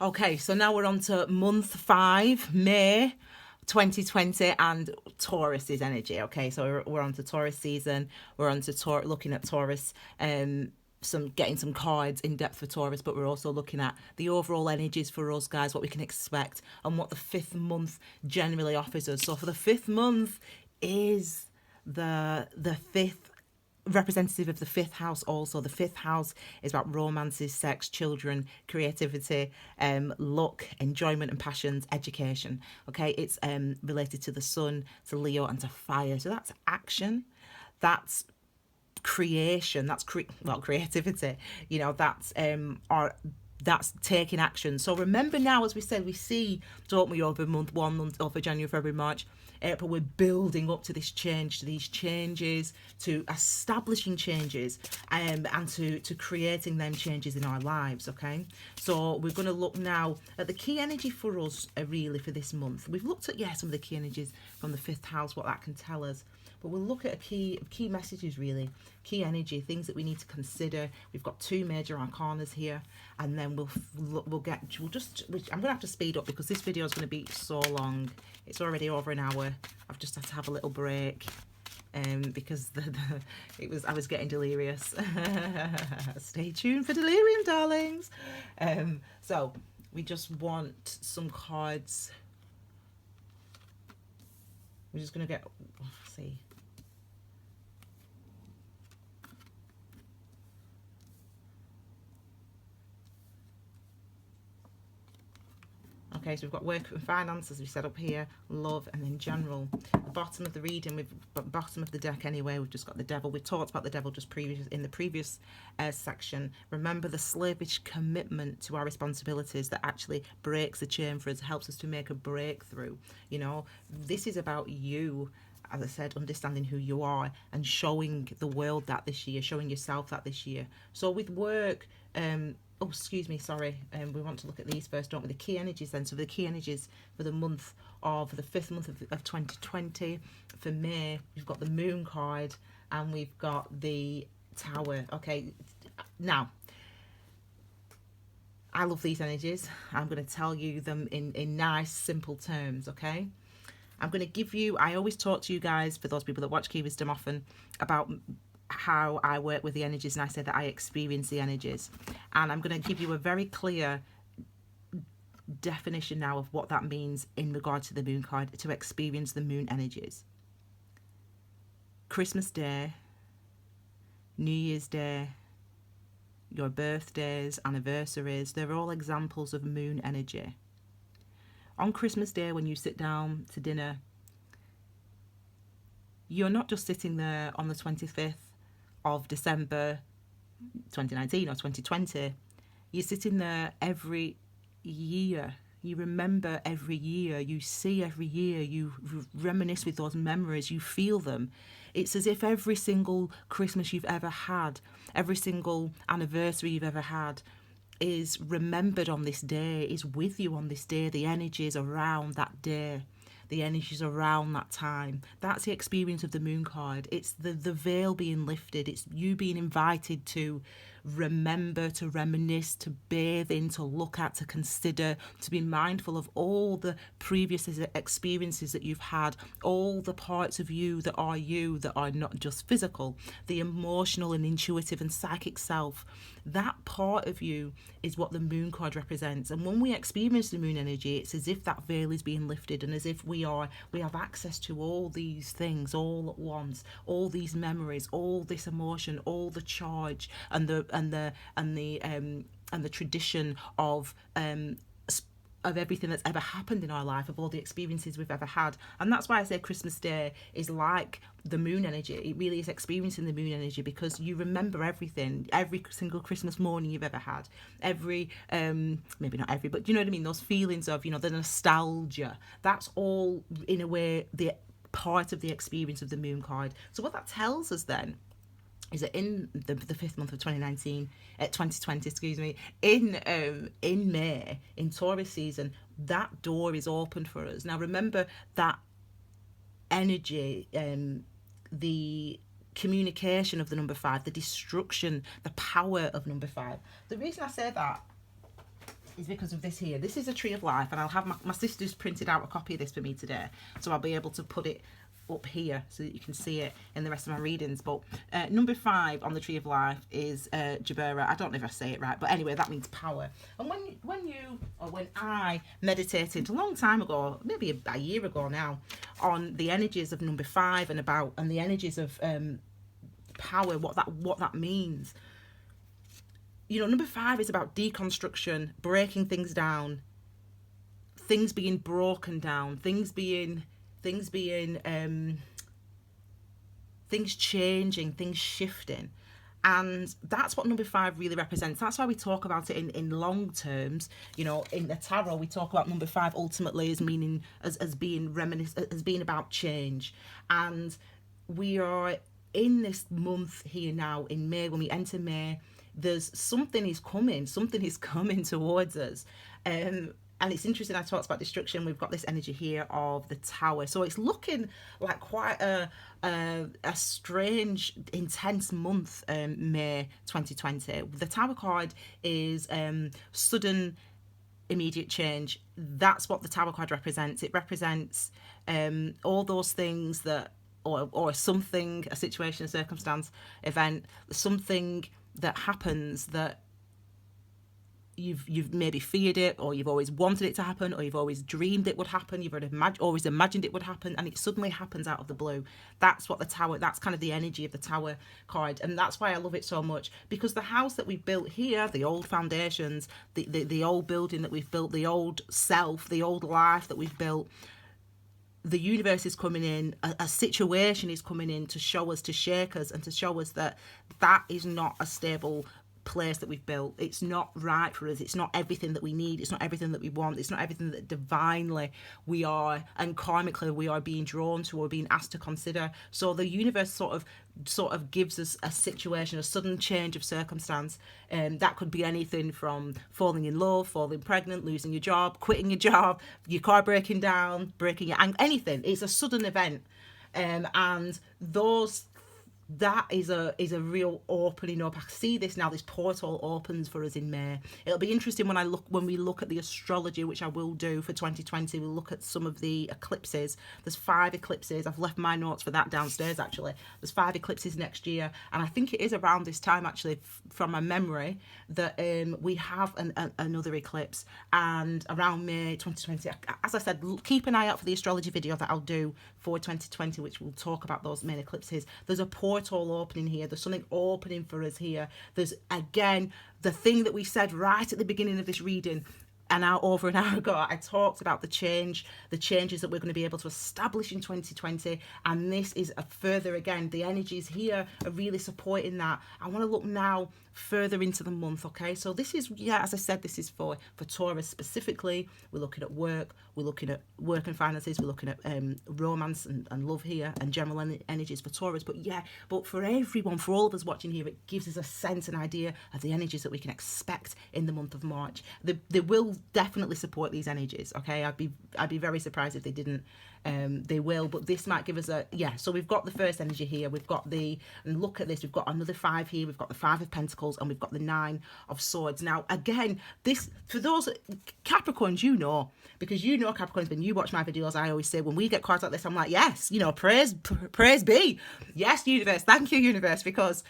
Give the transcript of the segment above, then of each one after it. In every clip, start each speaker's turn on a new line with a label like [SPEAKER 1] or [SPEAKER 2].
[SPEAKER 1] Okay, so now we're on to month 5, May 2020, and Taurus's energy. Okay, so we're on to Taurus season. We're on to looking at Taurus, getting some cards in depth for Taurus, but we're also looking at the overall energies for us guys, what we can expect, and what the 5th month generally offers us. So for the 5th month is the 5th representative of the 5th house. Also, the 5th house is about romances, sex, children, creativity, luck, enjoyment and passions, education. Okay, it's related to the sun, to Leo, and to fire. So that's action, that's creation, that's creativity, you know, that's taking action. So remember now, as we said, we see, don't we, over month 1, month over January, February, March, April, we're building up to this change, to these changes, to establishing changes, and to creating them changes in our lives. Okay, so we're going to look now at the key energy for us, really, for this month. We've looked at some of the key energies from the 5th house, what that can tell us. But we'll look at key messages, really, key energy, things that we need to consider. We've got 2 major arcanas here, and then I'm going to have to speed up because this video is going to be so long. It's already over an hour. I've just had to have a little break, because I was getting delirious. Stay tuned for delirium, darlings. So we just want some cards. We're just going to see. Okay, so we've got work and finance, as we set up here, love, and then general. The bottom of the reading, bottom of the deck anyway, we've just got the devil. We've talked about the devil just in the previous section. Remember, the slavish commitment to our responsibilities that actually breaks the chain for us, helps us to make a breakthrough. You know, this is about you, as I said, understanding who you are and showing the world that this year, showing yourself that this year. So with work, oh, excuse me, sorry. We want to look at these first, don't we? The key energies then. So the key energies for the month of the 5th month of 2020. For May, we've got the Moon card and we've got the Tower. Okay, now, I love these energies. I'm going to tell you them in nice, simple terms, okay? I'm going to give you, I always talk to you guys, for those people that watch Key Wisdom often, about how I work with the energies, and I say that I experience the energies. And I'm going to give you a very clear definition now of what that means in regard to the Moon card, to experience the Moon energies. Christmas Day, New Year's Day, your birthdays, anniversaries, they're all examples of Moon energy. On Christmas Day, when you sit down to dinner, you're not just sitting there on the 25th of December 2019 or 2020. You're sitting there every year. You remember every year. You see every year. You reminisce with those memories. You feel them. It's as if every single Christmas you've ever had, every single anniversary you've ever had, is remembered on this day, is with you on this day. The energies around that day, the energies around that time. That's the experience of the Moon card. It's the veil being lifted. It's you being invited to remember, to reminisce, to bathe in, to look at, to consider, to be mindful of all the previous experiences that you've had, all the parts of you that are not just physical, the emotional and intuitive and psychic self. That part of you is what the Moon card represents. And when we experience the Moon energy, it's as if that veil is being lifted, and as if we have access to all these things all at once, all these memories, all this emotion, all the charge, and the tradition of everything that's ever happened in our life, of all the experiences we've ever had. And that's why I say Christmas Day is like the Moon energy. It really is experiencing the Moon energy, because you remember everything, every single Christmas morning you've ever had, every maybe not every, but you know what I mean, those feelings of, you know, the nostalgia. That's all in a way the part of the experience of the Moon card. So what that tells us then is that in the 5th month of 2020, in May, in Taurus season, that door is open for us. Now remember that energy, the communication of the number 5, the destruction, the power of number 5. The reason I say that is because of this here. This is a tree of life, and I'll have my sister's printed out a copy of this for me today, so I'll be able to put it up here so that you can see it in the rest of my readings. But number 5 on the tree of life is Jabera. I don't know if I say it right, but anyway, that means power. And when I meditated a long time ago, maybe a year ago now, on the energies of number 5 and the energies of power, what that means. You know, number 5 is about deconstruction, breaking things down, things being broken down, things changing, things shifting. And that's what number 5 really represents. That's why we talk about it in long terms. You know, in the tarot, we talk about number 5 ultimately as meaning as being as being about change. And we are in this month here now in May. When we enter May, there's something is coming towards us. And it's interesting, I talked about destruction. We've got this energy here of the Tower. So it's looking like quite a strange, intense month, May 2020. The Tower card is sudden, immediate change. That's what the Tower card represents. It represents all those things that, or something, a situation, a circumstance, event, something that happens that you've maybe feared it, or you've always wanted it to happen, or you've always dreamed it would happen, you've always imagined it would happen, and it suddenly happens out of the blue. That's what the Tower, that's kind of the energy of the Tower card. And that's why I love it so much, because the house that we've built here, the old foundations, the old building that we've built, the old self, the old life that we've built, the universe is coming in, a situation is coming in to show us, to shake us, and to show us that is not a stable place that we've built. It's not right for us. It's not everything that we need. It's not everything that we want. It's not everything that divinely we are and karmically we are being drawn to or being asked to consider. So the universe sort of gives us a situation, a sudden change of circumstance. That could be anything from falling in love, falling pregnant, losing your job, quitting your job, your car breaking down, breaking your ankle, anything. It's a sudden event. And that is a real opening up. I see this now, this portal opens for us in May. It'll be interesting when we look at the astrology, which I will do for 2020. We'll look at some of the eclipses. There's 5 eclipses. I've left my notes for that downstairs, actually. There's 5 eclipses next year, and I think it is around this time, actually, from my memory, that we have another eclipse, and around May 2020. As I said, keep an eye out for the astrology video that I'll do for 2020, which will talk about those main eclipses. There's a portal opening here. There's something opening for us here. There's, again, the thing that we said right at the beginning of this reading, over an hour ago, I talked about the changes that we're going to be able to establish in 2020, and this is a further, again, the energies here are really supporting that. I want to look now further into the month, okay? So this is, as I said, this is for Taurus specifically. We're looking at work, we're looking at work and finances, we're looking at romance and love here, and general energies for Taurus. But for everyone, for all of us watching here, it gives us a sense, an idea of the energies that we can expect in the month of March. They will definitely support these energies, okay? I'd be very surprised if they didn't. They will, but this might give us so we've got the first energy here, and look at this, we've got another 5 here, we've got the 5 of Pentacles, and we've got the 9 of Swords. Now, again, this, for those Capricorns, because Capricorns, when you watch my videos, I always say, when we get cards like this, I'm like, yes, praise be. Yes, universe, thank you, universe, because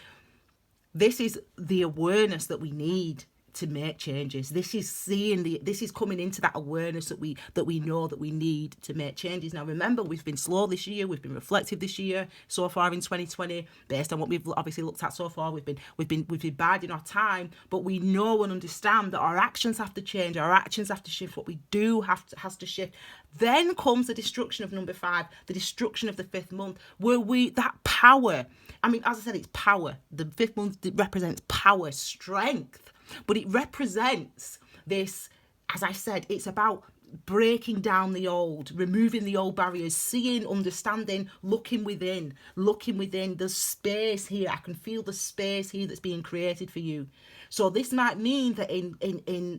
[SPEAKER 1] this is the awareness that we need to make changes. This is coming into that awareness that we know that we need to make changes. Now, remember, we've been slow this year, we've been reflective this year so far in 2020, based on what we've obviously looked at so far. We've been biding our time, but we know and understand that our actions have to change, our actions have to shift. What we do has to shift. Then comes the destruction of number 5, the destruction of the 5th month, where that power. I mean, as I said, it's power. The 5th month represents power, strength. But it represents this, as I said, it's about breaking down the old, removing the old barriers, seeing, understanding, looking within. There's space here. I can feel the space here that's being created for you. So this might mean that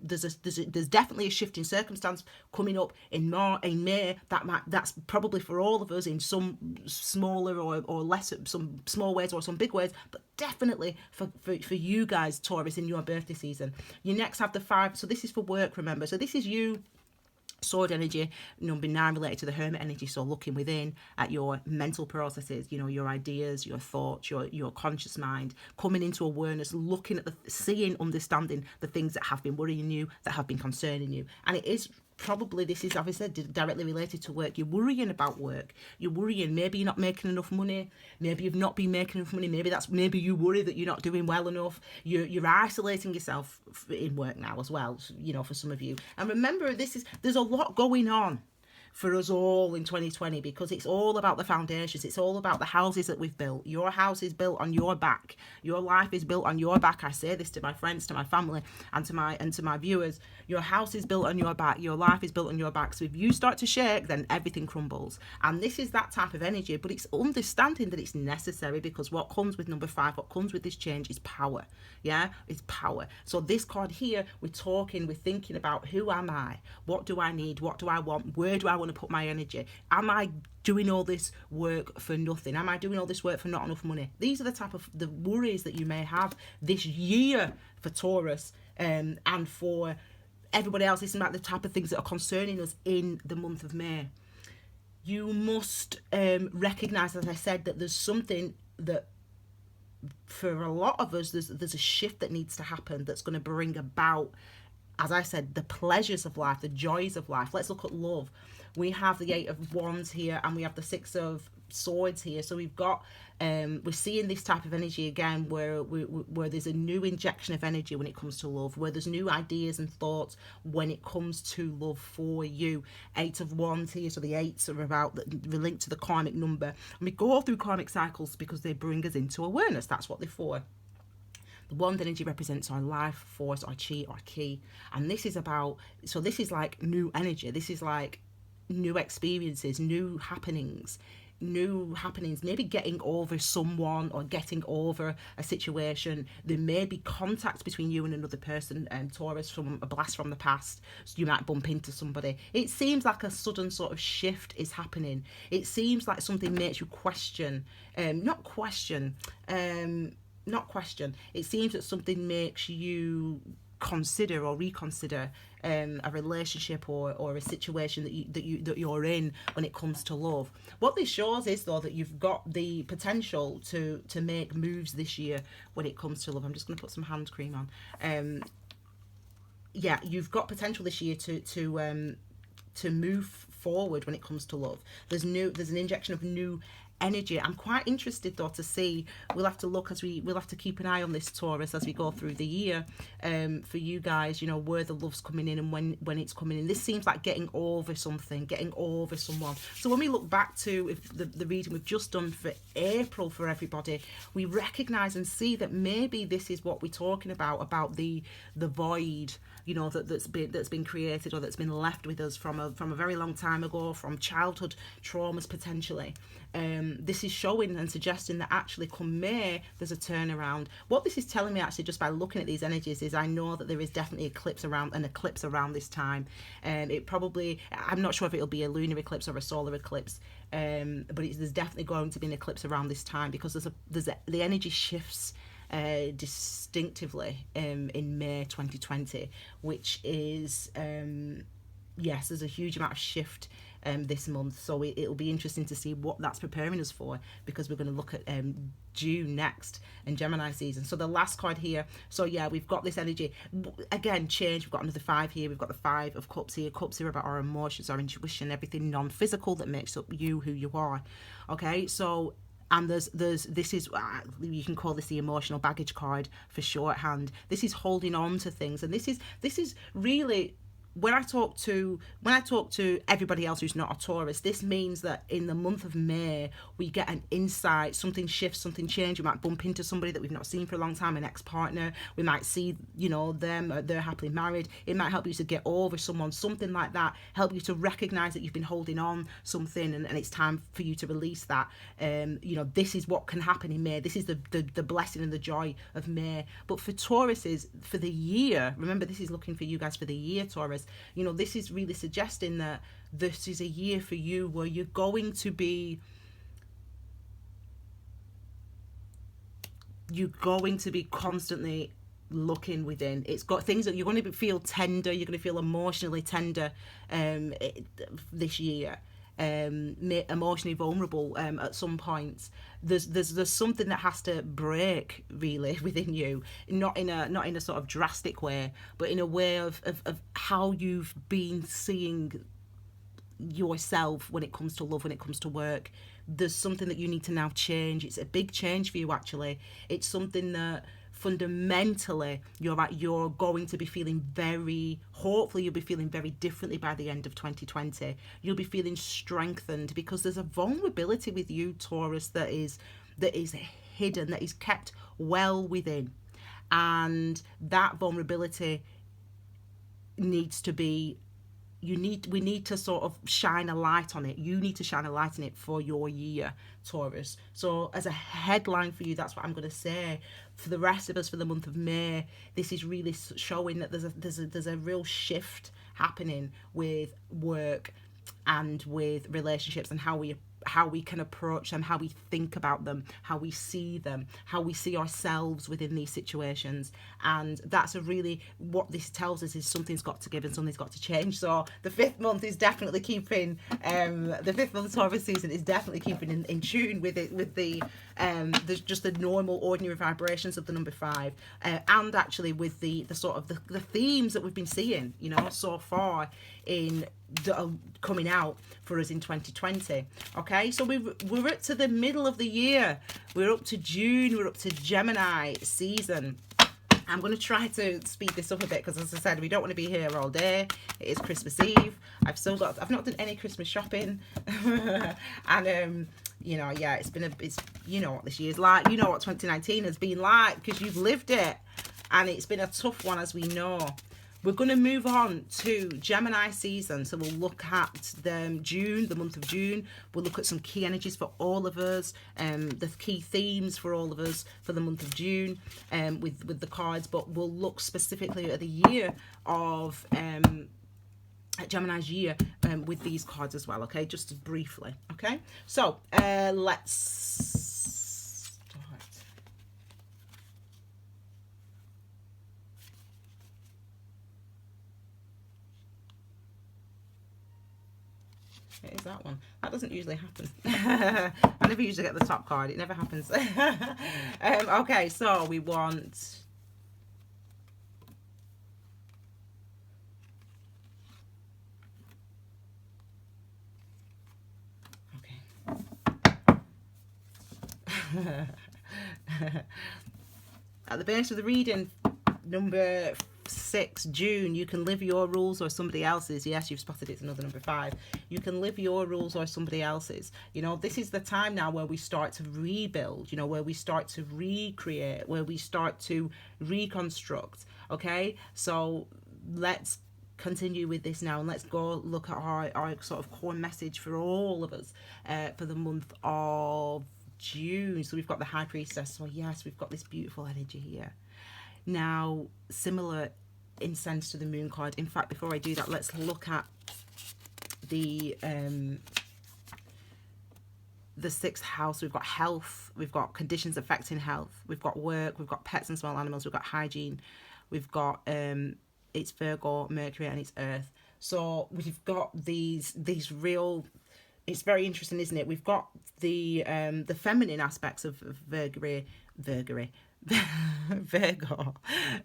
[SPEAKER 1] there's definitely a shift in circumstance coming up in May. That's probably for all of us in some smaller or less, some small ways or some big ways, but definitely for you guys, Taurus, in your birthday season. You next have the 5. So this is for work, remember. So this is you. Sword energy, number 9, related to the Hermit energy, so looking within at your mental processes, your ideas, your thoughts, your conscious mind, coming into awareness, looking at seeing, understanding the things that have been worrying you, that have been concerning you. And it is probably, this is, as I said, directly related to work. You're worrying about work. You're worrying, maybe you're not making enough money. Maybe you've not been making enough money. Maybe you worry that you're not doing well enough. You're isolating yourself in work now as well, for some of you. And remember, there's a lot going on for us all in 2020, because it's all about the foundations. It's all about the houses that we've built. Your house is built on your back. Your life is built on your back. I say this to my friends, to my family, and to my viewers. Your house is built on your back. Your life is built on your back. So if you start to shake, then everything crumbles. And this is that type of energy, but it's understanding that it's necessary, because what comes with number 5, what comes with this change is power. Yeah, it's power. So this card here, we're thinking about, who am I? What do I need? What do I want? Where do I want to put my energy? Am I doing all this work for nothing? Am I doing all this work for not enough money? These are the type of the worries that you may have this year for Taurus, and for everybody else. This is about the type of things that are concerning us in the month of May. You must recognize, as I said, that there's something that, for a lot of us, there's a shift that needs to happen that's going to bring about, as I said, the pleasures of life, the joys of life. Let's look at love. We have the 8 of Wands here, and we have the 6 of Swords here. So we've got, we're seeing this type of energy again, where there's a new injection of energy when it comes to love, where there's new ideas and thoughts when it comes to love for you. 8 of Wands here, so the 8s are about, they're linked to the karmic number. And we go through karmic cycles because they bring us into awareness. That's what they're for. The wand energy represents our life force, our chi, our key. And this is about, so this is like new energy. This is like new experiences, new happenings, maybe getting over someone or getting over a situation. There may be contact between you and another person, Taurus, from a blast from the past. So you might bump into somebody. It seems like a sudden sort of shift is happening. It seems like something makes you question, not question. It seems that something makes you consider or reconsider a relationship or a situation that you're in when it comes to love. What this shows is, though, that you've got the potential to make moves this year when it comes to love. I'm just going to put some hand cream on. Yeah, you've got potential this year to move forward when it comes to love. There's an injection of new energy. I'm quite interested, though, to see, we'll have to keep an eye on this, Taurus, as we go through the year, for you guys, where the love's coming in and when it's coming in. This seems like getting over something, getting over someone. So when we look back to the reading we've just done for April for everybody, we recognize and see that maybe this is what we're talking about the void, that's been created, or that's been left with us from a very long time ago, from childhood traumas potentially. This is showing and suggesting that actually come May, there's a turnaround. What this is telling me, actually, just by looking at these energies, is I know that there is definitely an eclipse around this time. I'm not sure if it'll be a lunar eclipse or a solar eclipse, but there's definitely going to be an eclipse around this time, because the energy shifts distinctively in May 2020, which is yes, there's a huge amount of shift this month. So it'll be interesting to see what that's preparing us for, because we're going to look at June next and Gemini season. So the last card here, so yeah, we've got this energy again, change. We've got another 5 here. We've got the 5 of Cups here. Cups are about our emotions, our intuition, everything non-physical that makes up you, who you are. Okay, so, and this is, you can call this the emotional baggage card for shorthand. This is holding on to things, and this is really when I talk to everybody else who's not a Taurus, this means that in the month of May we get an insight, something shifts, something changes. We might bump into somebody that we've not seen for a long time, an ex-partner. We might see, you know, them, they're happily married. It might help you to get over someone, something like that. Help you to recognize that you've been holding on something, and it's time for you to release that. You know, this is what can happen in May. This is the blessing and the joy of May. But for Tauruses, for the year, remember this is looking for you guys for the year, Taurus. You know, this is really suggesting that this is a year for you where you're going to be constantly looking within. It's got things that you're going to feel tender, you're going to feel emotionally tender this year, emotionally vulnerable at some points. There's something that has to break really within you, not in a sort of drastic way, but in a way of how you've been seeing yourself when it comes to love, when it comes to work. There's something that you need to now change. It's a big change for you, actually. It's something that fundamentally you're going to be feeling hopefully you'll be feeling very differently by the end of 2020. You'll be feeling strengthened, because there's a vulnerability with you, Taurus, that is hidden, that is kept well within, and that vulnerability needs to be, we need to sort of shine a light on it. You need to shine a light on it for your year, Taurus. So as a headline for you, that's what I'm going to say. For the rest of us, for the month of May, this is really showing that there's a real shift happening with work and with relationships, and how we can approach them, how we think about them, how we see them, how we see ourselves within these situations. And that's what this tells us is something's got to give and something's got to change. So the fifth month is definitely keeping, the fifth month Taurus season is definitely keeping in tune with it, with the just the normal, ordinary vibrations of the number 5, and actually with the sort of the themes that we've been seeing, you know, so far that are coming out for us in 2020. Okay, so we're up to the middle of the year. We're up to June. We're up to Gemini season. I'm going to try to speed this up a bit, because as I said, we don't want to be here all day. It is Christmas Eve. I've not done any Christmas shopping. And you know, yeah, it's you know what this year's like, you know what 2019 has been like, because you've lived it, and it's been a tough one, as we know. We're going to move on to Gemini season. So we'll look at the month of June. We'll look at some key energies for all of us, the key themes for all of us for the month of June, with the cards. But we'll look specifically at the year of at Gemini's year with these cards as well. Okay, just briefly. Okay, so let's start. It is that one. That doesn't usually happen. I never usually get the top card. It never happens. Okay, so we want... Okay. At the base of the reading, number 6, June, you can live your rules or somebody else's. Yes, you've spotted it's another number 5. You can live your rules or somebody else's. You know, this is the time now where we start to rebuild, you know, where we start to recreate, where we start to reconstruct. Okay, so let's continue with this now, and let's go look at our sort of core message for all of us for the month of June. So we've got the High Priestess. So yes, we've got this beautiful energy here. Now, similar in sense to the Moon card. In fact, before I do that, let's look at the 6th house. We've got health, we've got conditions affecting health, we've got work, we've got pets and small animals, we've got hygiene, we've got it's Virgo, Mercury, and it's Earth. So we've got these real... It's very interesting, isn't it? We've got the feminine aspects of Virgo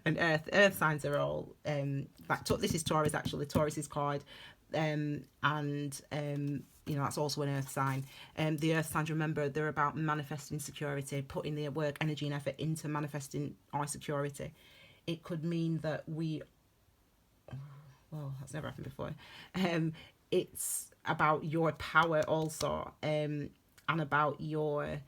[SPEAKER 1] and Earth signs are all like this is Taurus, actually. Taurus's card, and you know, that's also an Earth sign. The Earth signs, remember, they're about manifesting security, putting the work, energy, and effort into manifesting our security. It could mean that that's never happened before. It's about your power also, and about your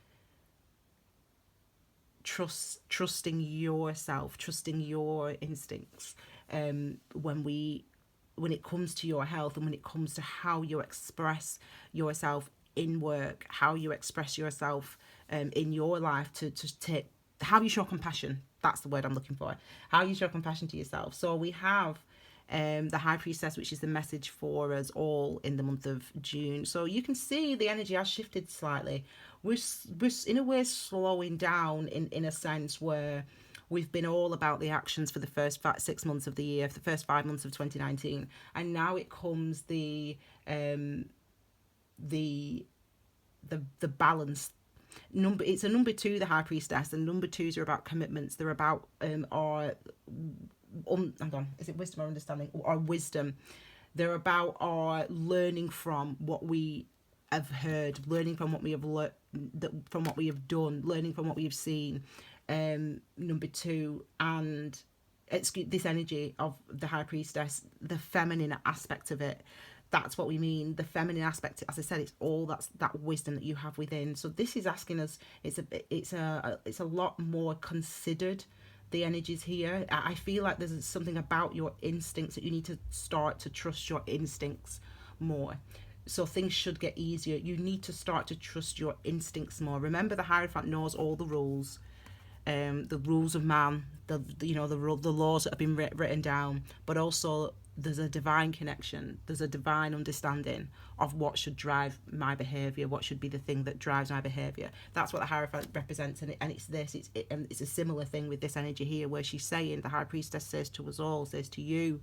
[SPEAKER 1] trusting yourself, trusting your instincts. When it comes to your health, and when it comes to how you express yourself in work, how you express yourself in your life, to take, how you show compassion. That's the word I'm looking for. How you show compassion to yourself. So we have the High Priestess, which is the message for us all in the month of June. So you can see the energy has shifted slightly. We're in a way slowing down in a sense where we've been all about the actions for the first 6 months of the year, for the first 5 months of 2019, and now it comes the balance. It's a number 2, the High Priestess, and number 2s are about commitments. They're about hang on, is it wisdom or understanding, or wisdom? They're about our learning from what we have heard, learning from what we have learned, from what we have done, learning from what we have seen. Number 2, and this energy of the High Priestess, the feminine aspect of it. That's what we mean. The feminine aspect, as I said, it's all that wisdom that you have within. So this is asking us. It's a lot more considered. The energies here. I feel like there's something about your instincts that you need to start to trust your instincts more. So things should get easier. You need to start to trust your instincts more. Remember, the Hierophant knows all the rules. The rules of man, the laws that have been written down, but also there's a divine connection, there's a divine understanding of what should drive my behaviour, what should be the thing that drives my behaviour. That's what the Hierophant represents, and it's a similar thing with this energy here, where she's saying, the High Priestess says to us all, says to you,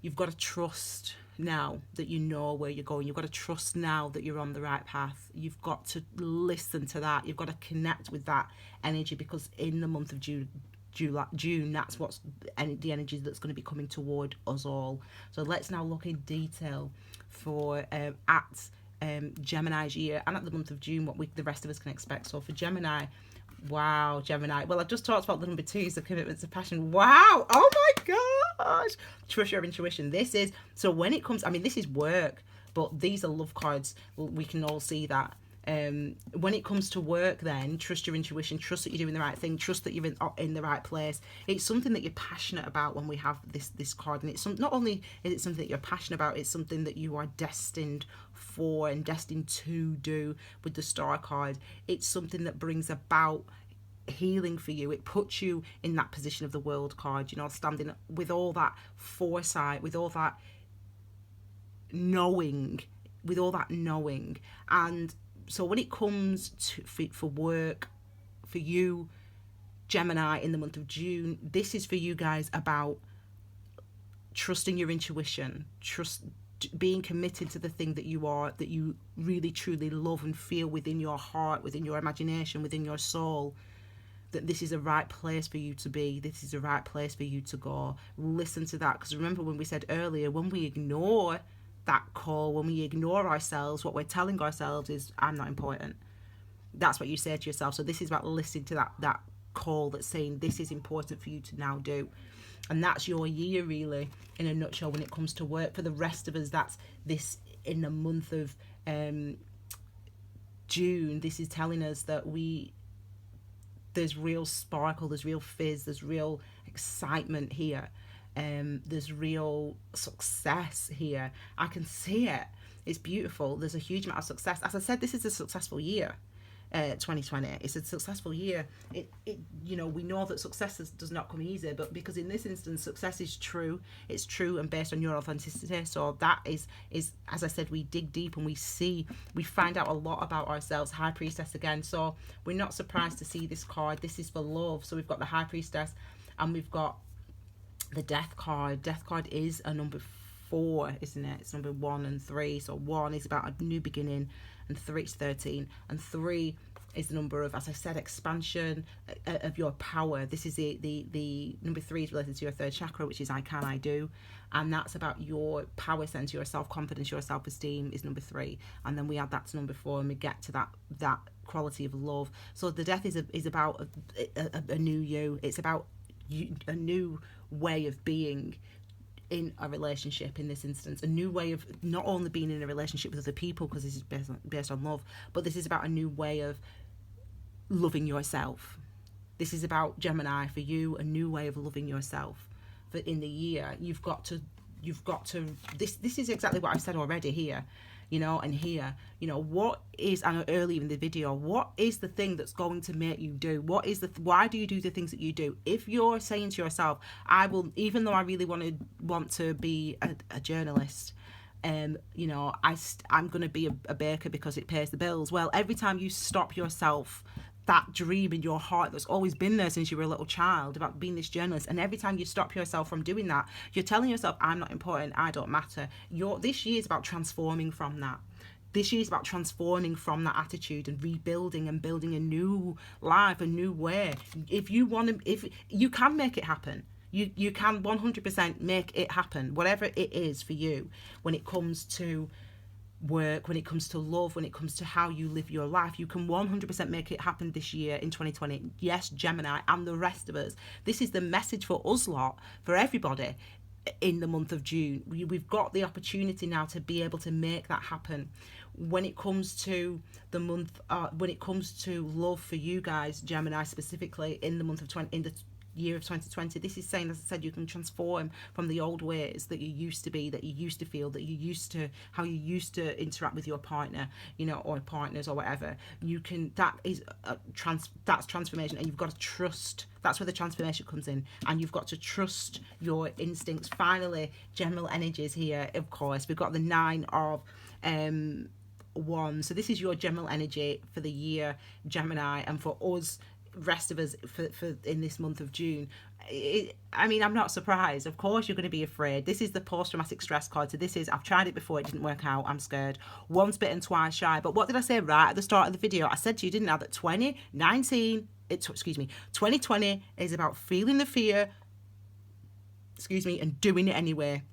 [SPEAKER 1] you've got to trust now that you know where you're going. You've got to trust now that you're on the right path. You've got to listen to that. You've got to connect with that energy, because in the month of June, that's what's the energy that's going to be coming toward us all. So let's now look in detail for Gemini's year, and at the month of June, what the rest of us can expect. So for Gemini, wow, Gemini. Well, I've just talked about the number 2s, the commitments of passion. Wow. Oh my gosh. Trust your intuition. This is, so when it comes, I mean, this is work, but these are love cards. We can all see that. When it comes to work, then trust your intuition, trust that you're doing the right thing, trust that you're in the right place. It's something that you're passionate about when we have this card, and it's not only is it something that you're passionate about, it's something that you are destined for and destined to do with the Star card. It's something that brings about healing for you. It puts you in that position of the World card, standing with all that foresight, with all that knowing, and so when it comes to for work, for you, Gemini, in the month of June, this is for you guys about trusting your intuition, being committed to the thing that you really truly love and feel within your heart, within your imagination, within your soul, that this is the right place for you to be, this is the right place for you to go. Listen to that, because remember when we said earlier, when we ignore that call, when we ignore ourselves, what we're telling ourselves is, I'm not important. That's what you say to yourself. So this is about listening to that call that's saying, this is important for you to now do. And that's your year, really, in a nutshell, when it comes to work. For the rest of us, that's this in the month of June. This is telling us that there's real sparkle, there's real fizz, there's real excitement here. There's real success here. I can see it. It's beautiful. There's a huge amount of success. As I said, this is a successful year. 2020. It's a successful year. We know that success does not come easy, but because in this instance success is true, it's true and based on your authenticity. So that is as I said, we dig deep and we find out a lot about ourselves. High Priestess again. So we're not surprised to see this card. This is for love. So we've got the High Priestess and we've got the Death card. Death card is a number 4, isn't it? It's number 1 and 3. So 1 is about a new beginning, and 3 is 13, and 3 is the number of, as I said, expansion of your power. This is the number 3 is related to your 3rd chakra, which is I can, I do, and that's about your power center, your self-confidence, your self-esteem is number 3, and then we add that to number 4, and we get to that quality of love. So the Death is about a new you. It's about a new way of being, in a relationship in this instance, a new way of not only being in a relationship with other people, because this is based on love, but this is about a new way of loving yourself. This is about, Gemini, for you, a new way of loving yourself. For in the year, you've got to, this is exactly what I've said already here, and here, what is, I know earlier in the video, what is the thing that's going to make you do? Why do you do the things that you do? If you're saying to yourself, I will, even though I really want to be a journalist, I'm going to be a baker because it pays the bills. Well, every time you stop yourself, that dream in your heart that's always been there since you were a little child about being this journalist, and every time you stop yourself from doing that, you're telling yourself, I'm not important, I don't matter. This year is about transforming from that. This year is about transforming from that attitude and rebuilding and building a new life, a new way. If you can make it happen. You can 100% make it happen, whatever it is for you, when it comes to work, when it comes to love, when it comes to how you live your life. You can 100% make it happen this year in 2020. Yes, Gemini and the rest of us. This is the message for us lot, for everybody in the month of June. We've got the opportunity now to be able to make that happen. When it comes to the month, when it comes to love for you guys, Gemini specifically, in the month of year of 2020, this is saying, as I said, you can transform from the old ways that you used to be, that you used to feel, how you used to interact with your partner, or partners or whatever. That's transformation, and you've got to trust. That's where the transformation comes in, and you've got to trust your instincts. Finally, general energies here, of course. We've got the 9 of Wands. So this is your general energy for the year, Gemini, and for us, rest of us, for in this month of June. I'm not surprised. Of course you're going to be afraid. This is the post-traumatic stress card. So this is, I've tried it before, it didn't work out, I'm scared. Once bitten, twice shy. But what did I say right at the start of the video? I said to you, didn't I, that 2020 is about feeling the fear, and doing it anyway.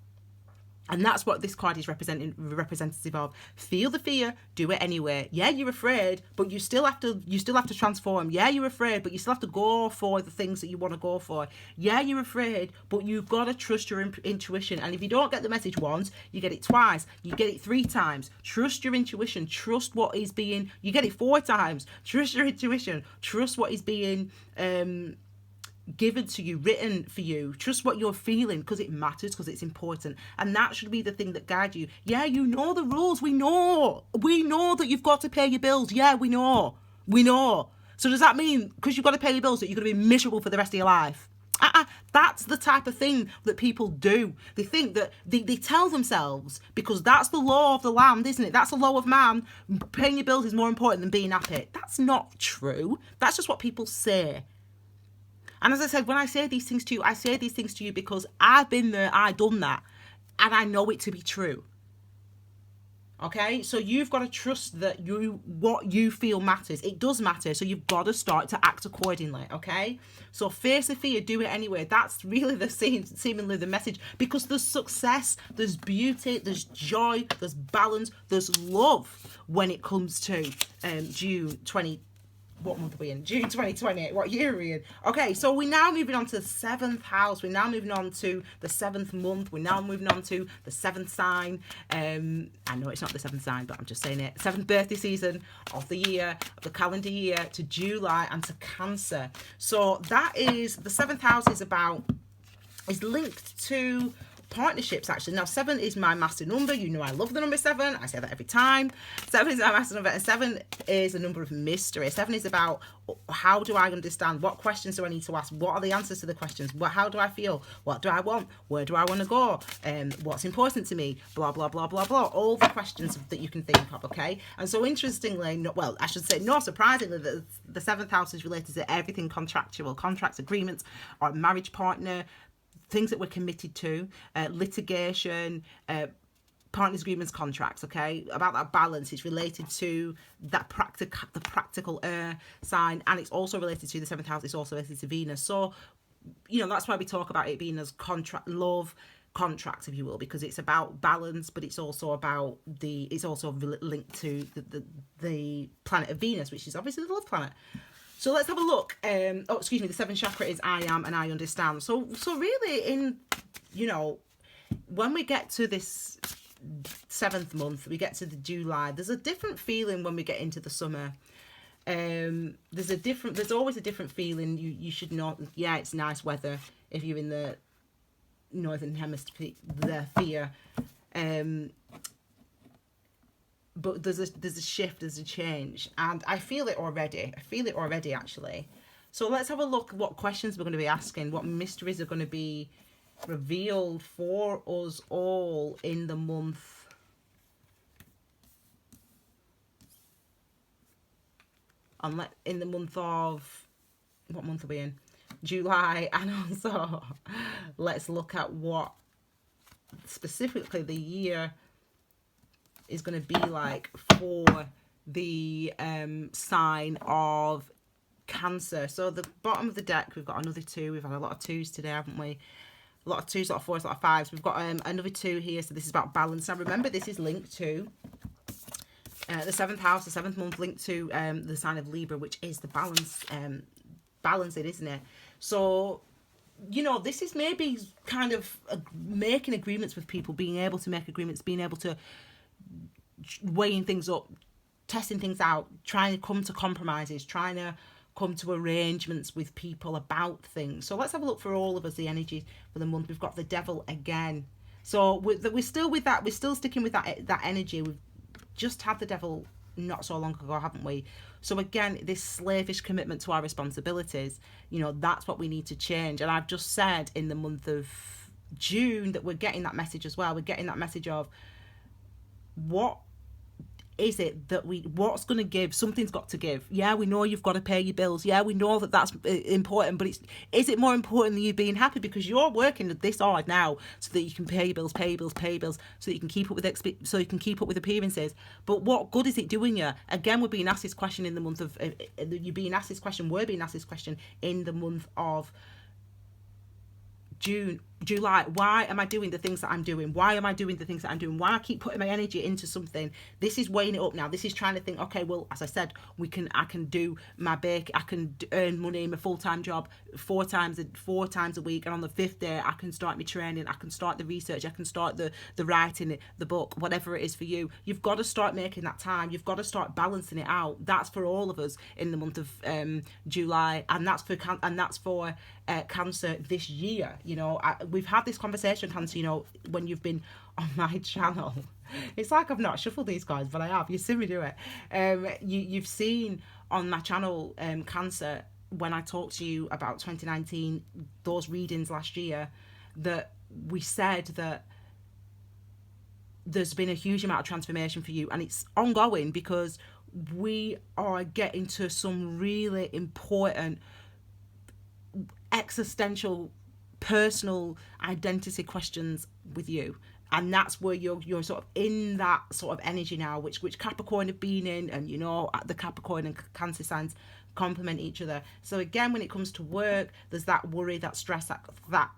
[SPEAKER 1] And that's what this card is representative of. Feel the fear, do it anyway. Yeah, you're afraid, but you still have to transform. Yeah, you're afraid, but you still have to go for the things that you want to go for. Yeah, you're afraid, but you've got to trust your intuition. And if you don't get the message once, you get it twice, you get it 3 times. Trust your intuition. Trust what is being, you get it 4 times. Trust your intuition. Trust what is being given to you, written for you. Trust what you're feeling, because it matters, because it's important, and that should be the thing that guides you. Yeah, you know the rules. We know that you've got to pay your bills. Yeah, we know. So does that mean because you've got to pay your bills that you're going to be miserable for the rest of your life? That's the type of thing that people do. They think that they tell themselves, because that's the law of the land, isn't it? That's the law of man. Paying your bills is more important than being happy. That's not true. That's just what people say. And as I said, when I say these things to you, I say these things to you because I've been there, I've done that, and I know it to be true. Okay? So you've got to trust that what you feel matters. It does matter, so you've got to start to act accordingly, okay? So face the fear, do it anyway. That's really seemingly the message, because there's success, there's beauty, there's joy, there's balance, there's love when it comes to June 20. What month are we in? June 2020. What year are we in? Okay, so we're now moving on to the 7th house. We're now moving on to the 7th month. We're now moving on to the 7th sign. I know it's not the 7th sign, but I'm just saying it. 7th birthday season of the year, of the calendar year, to July and to Cancer. So that is, the 7th house is linked to partnerships, actually. Now 7 is my master number. You know I love the number 7. I say that every time. 7 is my master number, and 7 is a number of mystery. 7 is about, how do I understand? What questions do I need to ask? What are the answers to the questions? How do I feel? What do I want? Where do I want to go? What's important to me? Blah, blah, blah, blah, blah. All the questions that you can think of, okay? And so interestingly, not surprisingly, the 7th house is related to everything contractual, contracts, agreements, or marriage partner, things that we're committed to, litigation, partners, agreements, contracts, okay? About that balance, it's related to that the practical air sign, and it's also related to the 7th house, it's also related to Venus. So, that's why we talk about it being as love contracts, if you will, because it's about balance, but it's also about it's also linked to the planet of Venus, which is obviously the love planet. So let's have a look. The 7th chakra is I am and I understand. So really, when we get to this 7th month, we get to the July, there's a different feeling when we get into the summer. There's always a different feeling. You should know, yeah, it's nice weather if you're in the northern hemisphere, but there's a shift, there's a change, and I feel it already. Actually. So let's have a look at what questions we're going to be asking, what mysteries are going to be revealed for us all in the month of, what month are we in? July. And also let's look at what specifically the year is going to be like for the sign of Cancer. So the bottom of the deck, we've got another 2. We've had a lot of 2s today, haven't we? A lot of 2s, a lot of 4s, a lot of 5s. We've got another 2 here, so this is about balance. Now remember, this is linked to the 7th house, the 7th month, linked to the sign of Libra, which is the balancing, isn't it? So, you know, this is maybe kind of making agreements with people, being able to make agreements, being able to weighing things up, testing things out, trying to come to compromises, trying to come to arrangements with people about things. So let's have a look for all of us, the energy for the month. We've got the Devil again. So we're still with that. We're still sticking with that energy. We've just had the Devil not so long ago, haven't we? So again, this slavish commitment to our responsibilities, you know, that's what we need to change. And I've just said in the month of June that we're getting that message as well. We're getting that message of what is it that what's going to give? Something's got to give. Yeah, we know you've got to pay your bills. Yeah, we know that that's important, but is it more important than you being happy because you're working this hard now so that you can pay your bills, so that you can keep up with appearances? But what good is it doing you? Again, we're being asked this question in the month of we're being asked this question in the month of July. Why am I doing the things that I'm doing? Why am I doing the things that I'm doing? Why I keep putting my energy into something? This is weighing it up now. This is trying to think, okay, well, as I said, I can do my bake, I can earn money in my full-time job 4 times a week, and on the 5th day I can start my training, I can start the research, I can start the writing, the book, whatever it is for you. You've got to start making that time. You've got to start balancing it out. That's for all of us in the month of July, and that's for Cancer this year. You know, we've had this conversation, Cancer, you know, when you've been on my channel. It's like I've not shuffled these cards, but I have. You see me do it. You've seen on my channel, Cancer, when I talked to you about 2019, those readings last year, that we said that there's been a huge amount of transformation for you, and it's ongoing because we are getting to some really important existential personal identity questions with you, and that's where you're sort of in that sort of energy now, which Capricorn have been in, and you know, the Capricorn and Cancer signs complement each other. So again, when it comes to work, there's that worry, that stress, that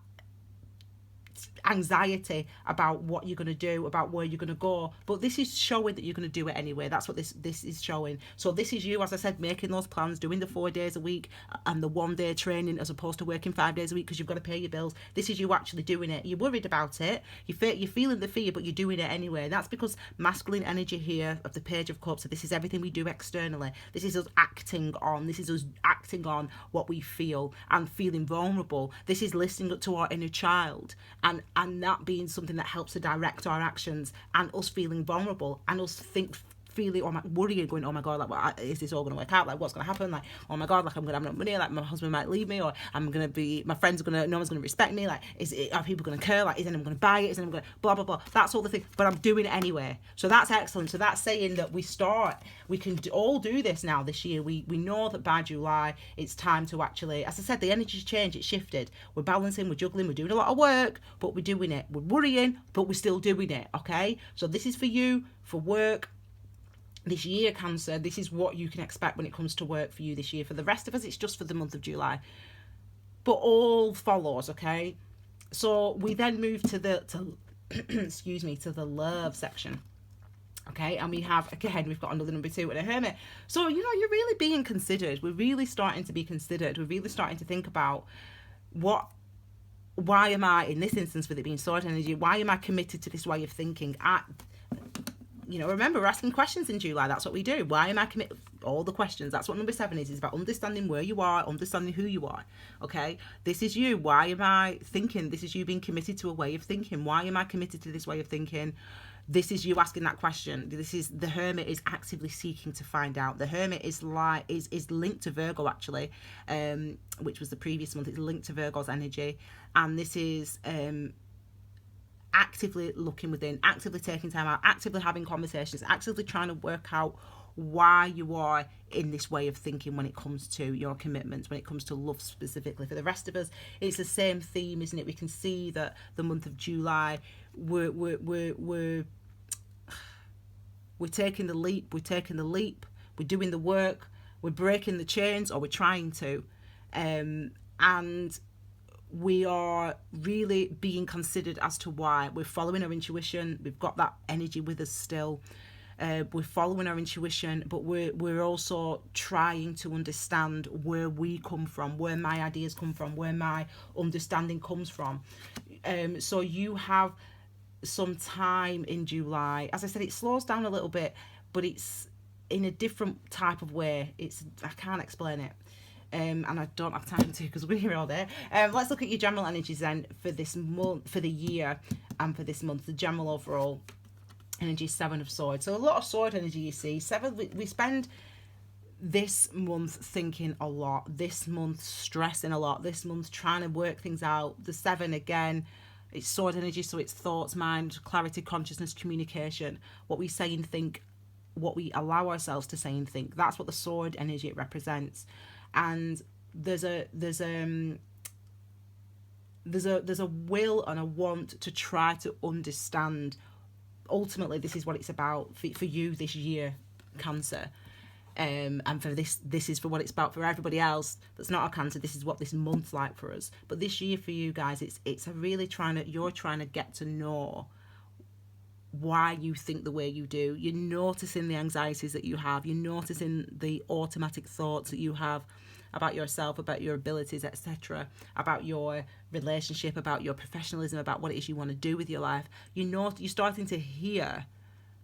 [SPEAKER 1] anxiety about what you're going to do, about where you're going to go, but this is showing that you're going to do it anyway. That's what this is showing. So this is you, as I said, making those plans, doing the 4 days a week and the 1 day training as opposed to working 5 days a week because you've got to pay your bills. This is you actually doing it. You're worried about it, you're feeling the fear, but you're doing it anyway. And that's because masculine energy here of the Page of Cups, so this is everything we do externally. This is us acting on what we feel and feeling vulnerable. This is listening to our inner child, and that being something that helps to direct our actions, and us feeling vulnerable, and us feeling worrying, going, oh my god, like, is this all going to work out? Like, what's going to happen? Like, oh my god, like, I'm going to have no money, like, my husband might leave me, or my friends are going to, no one's going to respect me, like, are people going to care? Like, is anyone going to buy it? Is anyone going to blah blah blah? That's all the thing, but I'm doing it anyway. So that's excellent. So that's saying that we can all do this now this year. We know that by July it's time to actually, as I said, the energy's changed, it's shifted. We're balancing, we're juggling, we're doing a lot of work, but we're doing it. We're worrying, but we're still doing it. Okay, so this is for you, for work this year, Cancer. This is what you can expect when it comes to work for you this year. For the rest of us, it's just for the month of July, but all follows. Okay, so we then move to the love section. Okay, and we've got another number 2 and a Hermit. So, you know, you're really being considered. We're really starting to be considered. We're really starting to think about what why am I, in this instance with it being sword energy, why am I committed to this way of thinking? Remember, we're asking questions in July. That's what we do. Why am I committed? All the questions. That's what number 7 is. It's about understanding where you are, understanding who you are. Okay? This is you. Why am I thinking? This is you being committed to a way of thinking. Why am I committed to this way of thinking? This is you asking that question. This is the Hermit is actively seeking to find out. The Hermit is linked to Virgo, actually, which was the previous month. It's linked to Virgo's energy, and this is actively looking within, actively taking time out, actively having conversations, actively trying to work out why you are in this way of thinking when it comes to your commitments, when it comes to love specifically. For the rest of us, it's the same theme, isn't it? We can see that the month of July, we're taking the leap, we're doing the work, we're breaking the chains, or we're trying to, and we are really being considered as to why. We're following our intuition. We've got that energy with us still. We're following our intuition, but we're also trying to understand where we come from, where my ideas come from, where my understanding comes from. So you have some time in July. As I said, it slows down a little bit, but it's in a different type of way. I can't explain it. And I don't have time to, because we're here all day. Let's look at your general energies then for this month, for the year, and for this month. The general overall energy, 7 of Swords. So a lot of sword energy, you see. 7, we spend this month thinking a lot, this month stressing a lot, this month trying to work things out. The 7, again, it's sword energy, so it's thoughts, mind, clarity, consciousness, communication, what we say and think, what we allow ourselves to say and think. That's what the sword energy it represents. And there's a will and a want to try to understand. Ultimately, this is what it's about for you this year, Cancer. And for this is for what it's about for everybody else that's not a Cancer. This is what this month's like for us. But this year for you guys, it's a really you're trying to get to know why you think the way you do. You're noticing the anxieties that you have. You're noticing the automatic thoughts that you have about yourself, about your abilities, etc., about your relationship, about your professionalism, about what it is you want to do with your life. You're starting to hear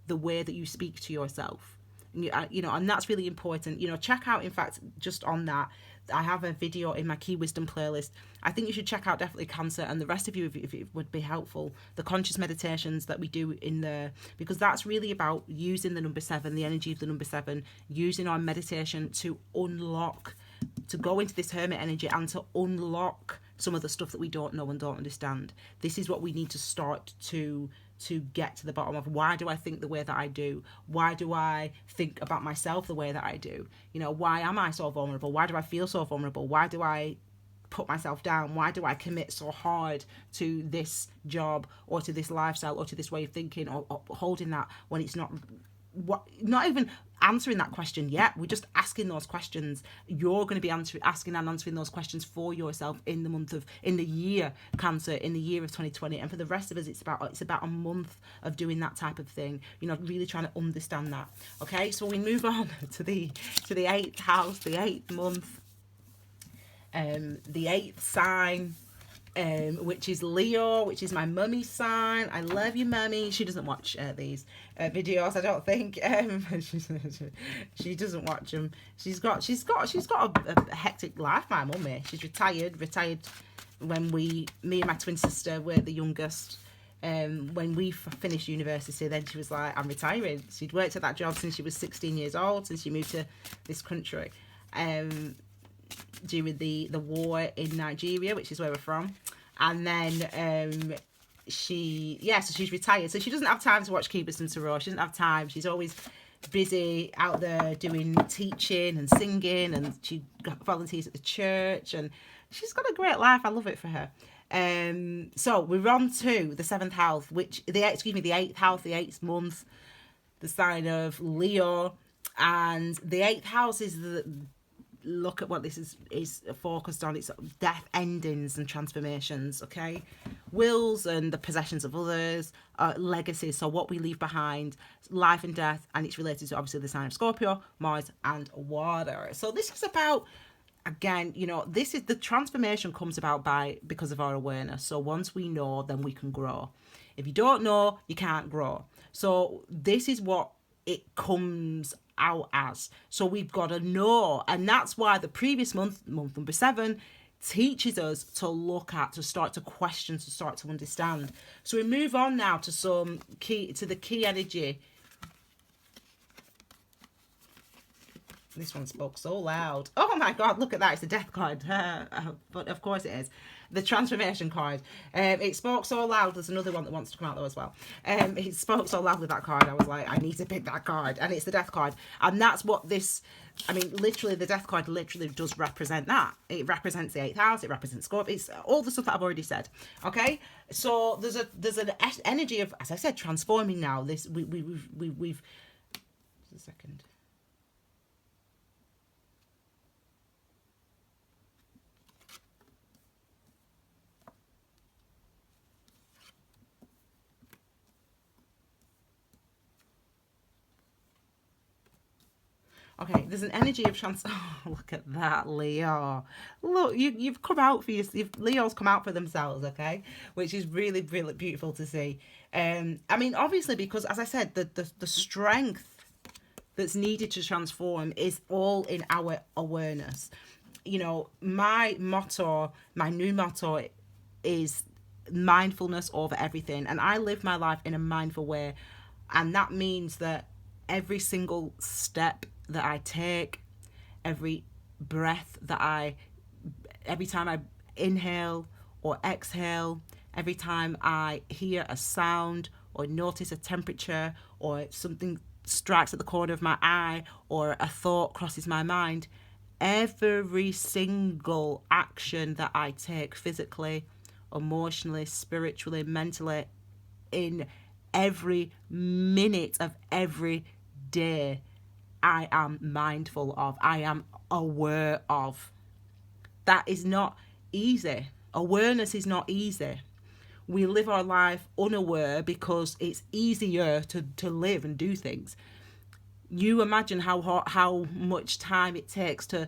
[SPEAKER 1] the way that you speak to yourself. And that's really important. Check out, in fact, just on that, I have a video in my Key Wisdom playlist. I think you should check out definitely Cancer, and the rest of you, if it would be helpful, the conscious meditations that we do in there, because that's really about using the number 7, the energy of the number 7, using our meditation to unlock, to go into this Hermit energy and to unlock some of the stuff that we don't know and don't understand. This is what we need to start to get to the bottom of. Why do I think the way that I do? Why do I think about myself the way that I do? Why am I so vulnerable? Why do I feel so vulnerable? Why do I put myself down? Why do I commit so hard to this job or to this lifestyle or to this way of thinking, or holding that when it's not even answering that question yet? We're just asking those questions. You're going to be asking and answering those questions for yourself in the year, Cancer, in the year of 2020. And for the rest of us, it's about a month of doing that type of thing, really trying to understand that. Okay, so we move on to the 8th house, the 8th month, the 8th sign, which is Leo, which is my mummy's sign. I love you, mummy. She doesn't watch these videos, I don't think. She doesn't watch them. She's got a hectic life, my mummy. She's retired when me and my twin sister were the youngest. When we finished university, then she was like, I'm retiring. She'd worked at that job since she was 16 years old, since she moved to this country. During the war in Nigeria, which is where we're from, and then so she's retired, so she doesn't have time to watch Keep Us and Tarot. She doesn't have time. She's always busy out there doing teaching and singing, and she volunteers at the church, and she's got a great life. I love it for her. So we're on to the 7th house, the 8th house, the 8th month, the sign of Leo, and the 8th house is look at what this is focused on. It's death, endings and transformations, okay? Wills and the possessions of others, legacies, so what we leave behind, life and death, and it's related to obviously the sign of Scorpio, Mars and water. So this is about again, you know, this is the transformation comes about because of our awareness. So once we know, then we can grow. If you don't know, you can't grow. So this is what it comes out as. So we've got to know, and that's why the previous month number 7, teaches us to look at, to start to question, to start to understand. So we move on now to the key energy. This one spoke so loud. Oh my God, look at that. It's the death card. But of course it is. The transformation card. It spoke so loud. There's another one that wants to come out though as well. It spoke so loud with that card. I was like, I need to pick that card. And it's the death card. And that's what this, I mean, literally the death card literally does represent that. It represents the 8th house. It represents Scorpio. It's all the stuff that I've already said. Okay. So there's an energy of, as I said, transforming now. This, we've, just a second. Okay, there's an energy of look at that, Leo. Look, you've come out for Leo's come out for themselves, okay? Which is really, really beautiful to see. I mean, obviously, because as I said, the strength that's needed to transform is all in our awareness. You know, my new motto is mindfulness over everything. And I live my life in a mindful way. And that means that every single step that I take, every breath every time I inhale or exhale, every time I hear a sound or notice a temperature or something strikes at the corner of my eye or a thought crosses my mind, every single action that I take physically, emotionally, spiritually, mentally, in every minute of every day, I am mindful of, I am aware of. That is not easy. Awareness is not easy. We live our life unaware because it's easier to live and do things. You imagine how much time it takes to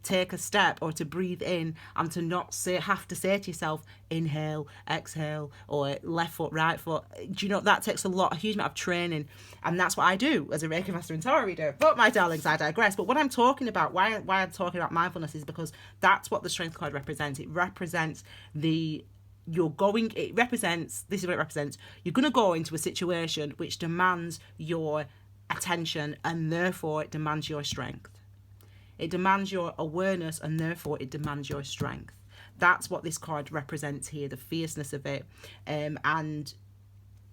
[SPEAKER 1] take a step or to breathe in and to not have to say to yourself, inhale, exhale, or left foot, right foot. Do you know that takes a huge amount of training, and that's what I do as a Reiki Master and Tarot reader. But my darlings, I digress. But what I'm talking about, why I'm talking about mindfulness, is because that's what the Strength card represents. It represents this is what it represents. You're going to go into a situation which demands your attention, and therefore it demands your strength. It demands your awareness, and therefore it demands your strength. That's what this card represents here, the fierceness of it. And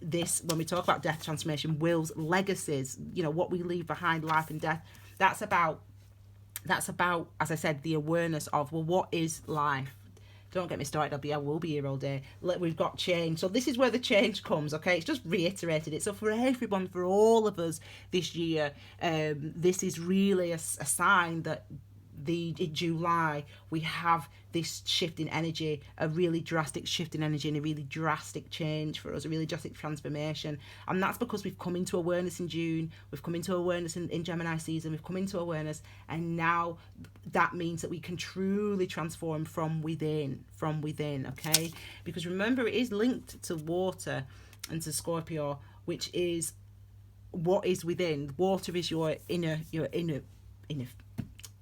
[SPEAKER 1] this, when we talk about death, transformation, wills, legacies, you know, what we leave behind, life and death, that's about, as I said, the awareness of, well, what is life? Don't get me started, I will be here all day. We've got change. So this is where the change comes, okay? It's just reiterated it. So for everyone, for all of us this year, this is really a sign that in July, we have this shift in energy, a really drastic shift in energy and a really drastic change for us, a really drastic transformation. And that's because we've come into awareness in June, we've come into awareness in Gemini season, we've come into awareness, and now that means that we can truly transform from within, okay? Because remember, it is linked to water and to Scorpio, which is what is within. Water is your inner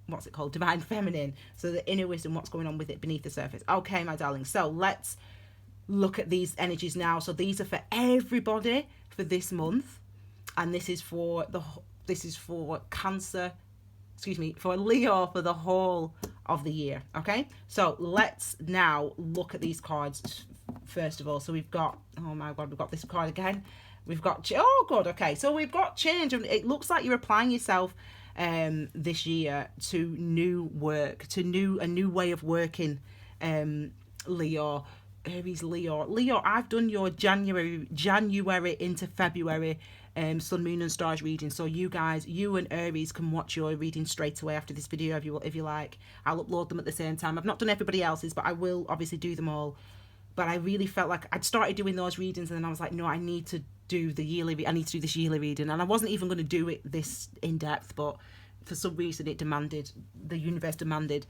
[SPEAKER 1] what's it called, divine feminine, so the inner wisdom, what's going on with it beneath the surface. Okay, my darling, so let's look at these energies now. So these are for everybody for this month, and this is for Cancer, for Leo for the whole of the year. Okay, so let's now look at these cards first of all. So we've got, oh my God, we've got this card again. We've got, oh God, okay, so we've got change, and it looks like you're applying yourself this year to new work, to a new way of working. Leo, Aries, Leo, I've done your January into February Sun, Moon and Stars reading, so you and Aries can watch your reading straight away after this video if you like. I'll upload them at the same time. I've not done everybody else's, but I will obviously do them all. But I really felt like I'd started doing those readings, and then I was like, no, I need to do this yearly reading, and I wasn't even going to do it this in depth, but for some reason the universe demanded.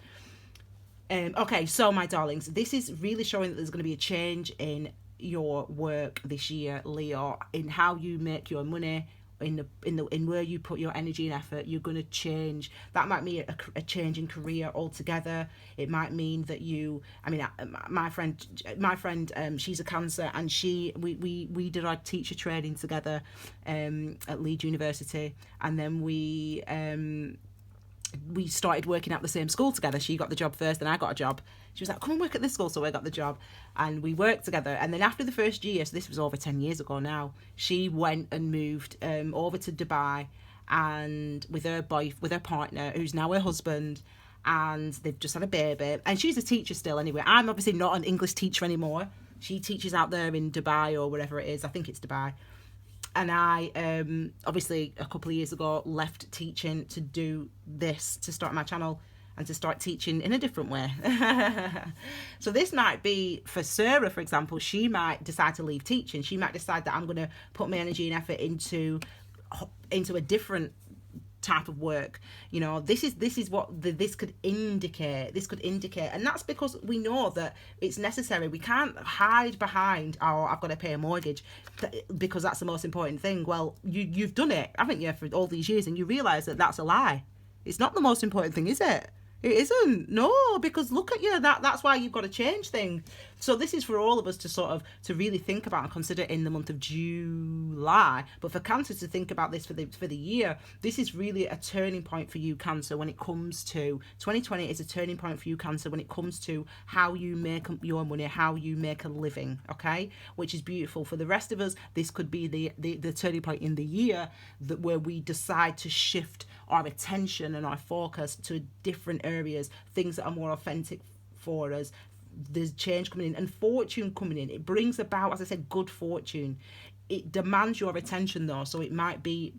[SPEAKER 1] Okay, so my darlings, this is really showing that there's going to be a change in your work this year, Leo, in how you make your money, in where you put your energy and effort. You're going to change. That might mean a change in career altogether. It might mean that my friend, she's a Cancer, and we did our teacher training together at Leeds University, and then we started working at the same school together. She got the job first, and I got a job. She was like, come and work at this school, so I got the job, and we worked together. And then after the first year, so this was over 10 years ago now, she went and moved over to Dubai, and with her partner, who's now her husband, and they've just had a baby. And she's a teacher still anyway. I'm obviously not an English teacher anymore. She teaches out there in Dubai or wherever it is. I think it's Dubai. And I, obviously, a couple of years ago, left teaching to do this, to start my channel and to start teaching in a different way. So this might be, for Sarah, for example, she might decide to leave teaching. She might decide that I'm going to put my energy and effort into a different type of work. You know, this is what this could indicate. And that's because we know that it's necessary. We can't hide behind, oh, I've got to pay a mortgage, because that's the most important thing. Well, you've done it, haven't you, for all these years, and you realise that that's a lie. It's not the most important thing, is it? It isn't. No, because look at you. That's why you've got to change things. So this is for all of us to really think about and consider in the month of July. But for Cancer to think about this for the year, this is really a turning point for you, Cancer, when it comes to 2020 is a turning point for you, Cancer, when it comes to how you make your money, how you make a living, okay? Which is beautiful. For the rest of us, this could be the turning point in the year where we decide to shift our attention and our focus to different areas, things that are more authentic for us. There's change coming in and fortune coming in. It brings about, as I said, good fortune. It demands your attention though, so it might be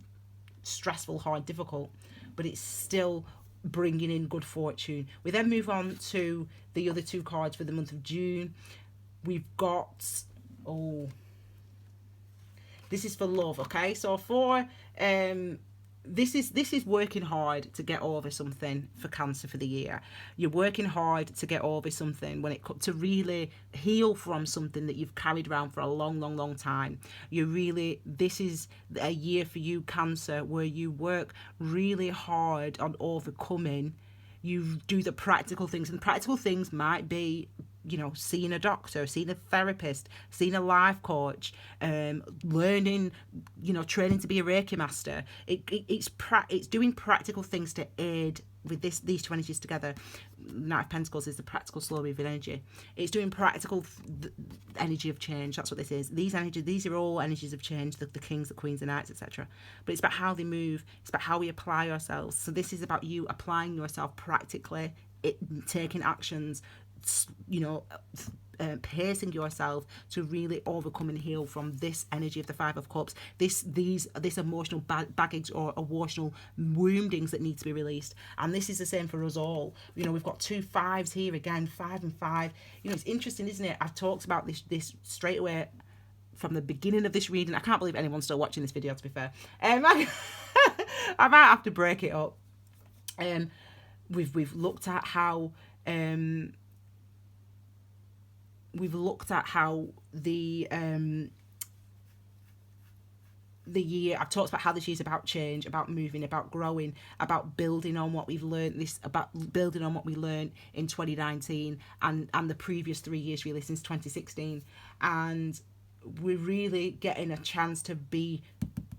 [SPEAKER 1] stressful, hard, difficult, but it's still bringing in good fortune. We then move on to the other two cards for the month of June. We've got, this is for love, okay? So for this is working hard to get over something for Cancer for the year. You're working hard to get over something when it comes to really heal from something that you've carried around for a long, long, long time. This is a year for you, Cancer, where you work really hard on overcoming. You do the practical things, and practical things might be, you know, seeing a doctor, seeing a therapist, seeing a life coach, learning, you know, training to be a Reiki master. It's doing practical things to aid with these two energies together. Knight of Pentacles is the practical, slow moving energy. It's doing practical energy of change. That's what this is. These are all energies of change, the kings, the queens, the knights, etc. But it's about how they move. It's about how we apply ourselves. So this is about you applying yourself practically, taking actions, you know, pacing yourself to really overcome and heal from this energy of the Five of Cups, this emotional baggage or emotional woundings that need to be released. And this is the same for us all. You know, we've got 2 5s here again, 5 and 5. You know, it's interesting, isn't it? I've talked about this straight away from the beginning of this reading. I can't believe anyone's still watching this video, to be fair. I might have to break it up. We've looked at how the year, I've talked about how this year's about change, about moving, about growing, about building on what we've learned, about building on what we learned in 2019 and the previous 3 years, really, since 2016. And we're really getting a chance to be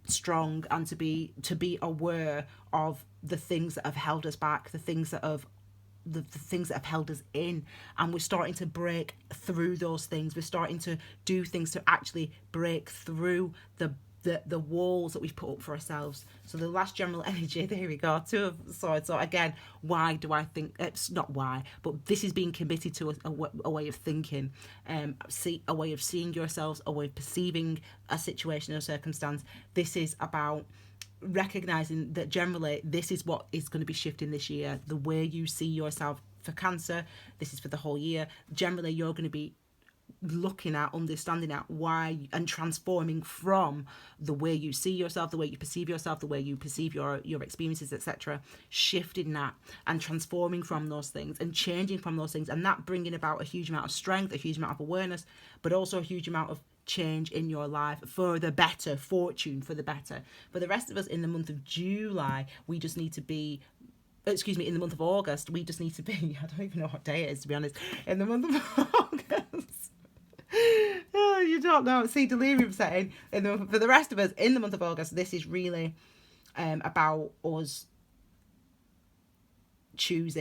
[SPEAKER 1] strong and to be aware of the things that have held us back, the things that have held us in, and we're starting to break through those things. We're starting to do things to actually break through the walls that we've put up for ourselves. So the last general energy, there we go, 2 of Swords. So again, why do I think, it's not why, but this is being committed to a way of thinking, a way of seeing yourselves, a way of perceiving a situation or circumstance. This is about recognizing that generally this is what is going to be shifting this year, the way you see yourself. For Cancer, this is for the whole year. Generally, you're going to be looking at, understanding at why, and transforming from the way you see yourself, the way you perceive yourself, the way you perceive your experiences, etc., shifting that and transforming from those things and changing from those things, and that bringing about a huge amount of strength, a huge amount of awareness, but also a huge amount of change in your life for the better, fortune for the better. For the rest of us, in the month of July, we just need to be, in the month of August, we just need to be, I don't even know what day it is, to be honest, in the month of August. Oh, you don't know. See, delirium setting. For the rest of us, in the month of August, this is really about us trying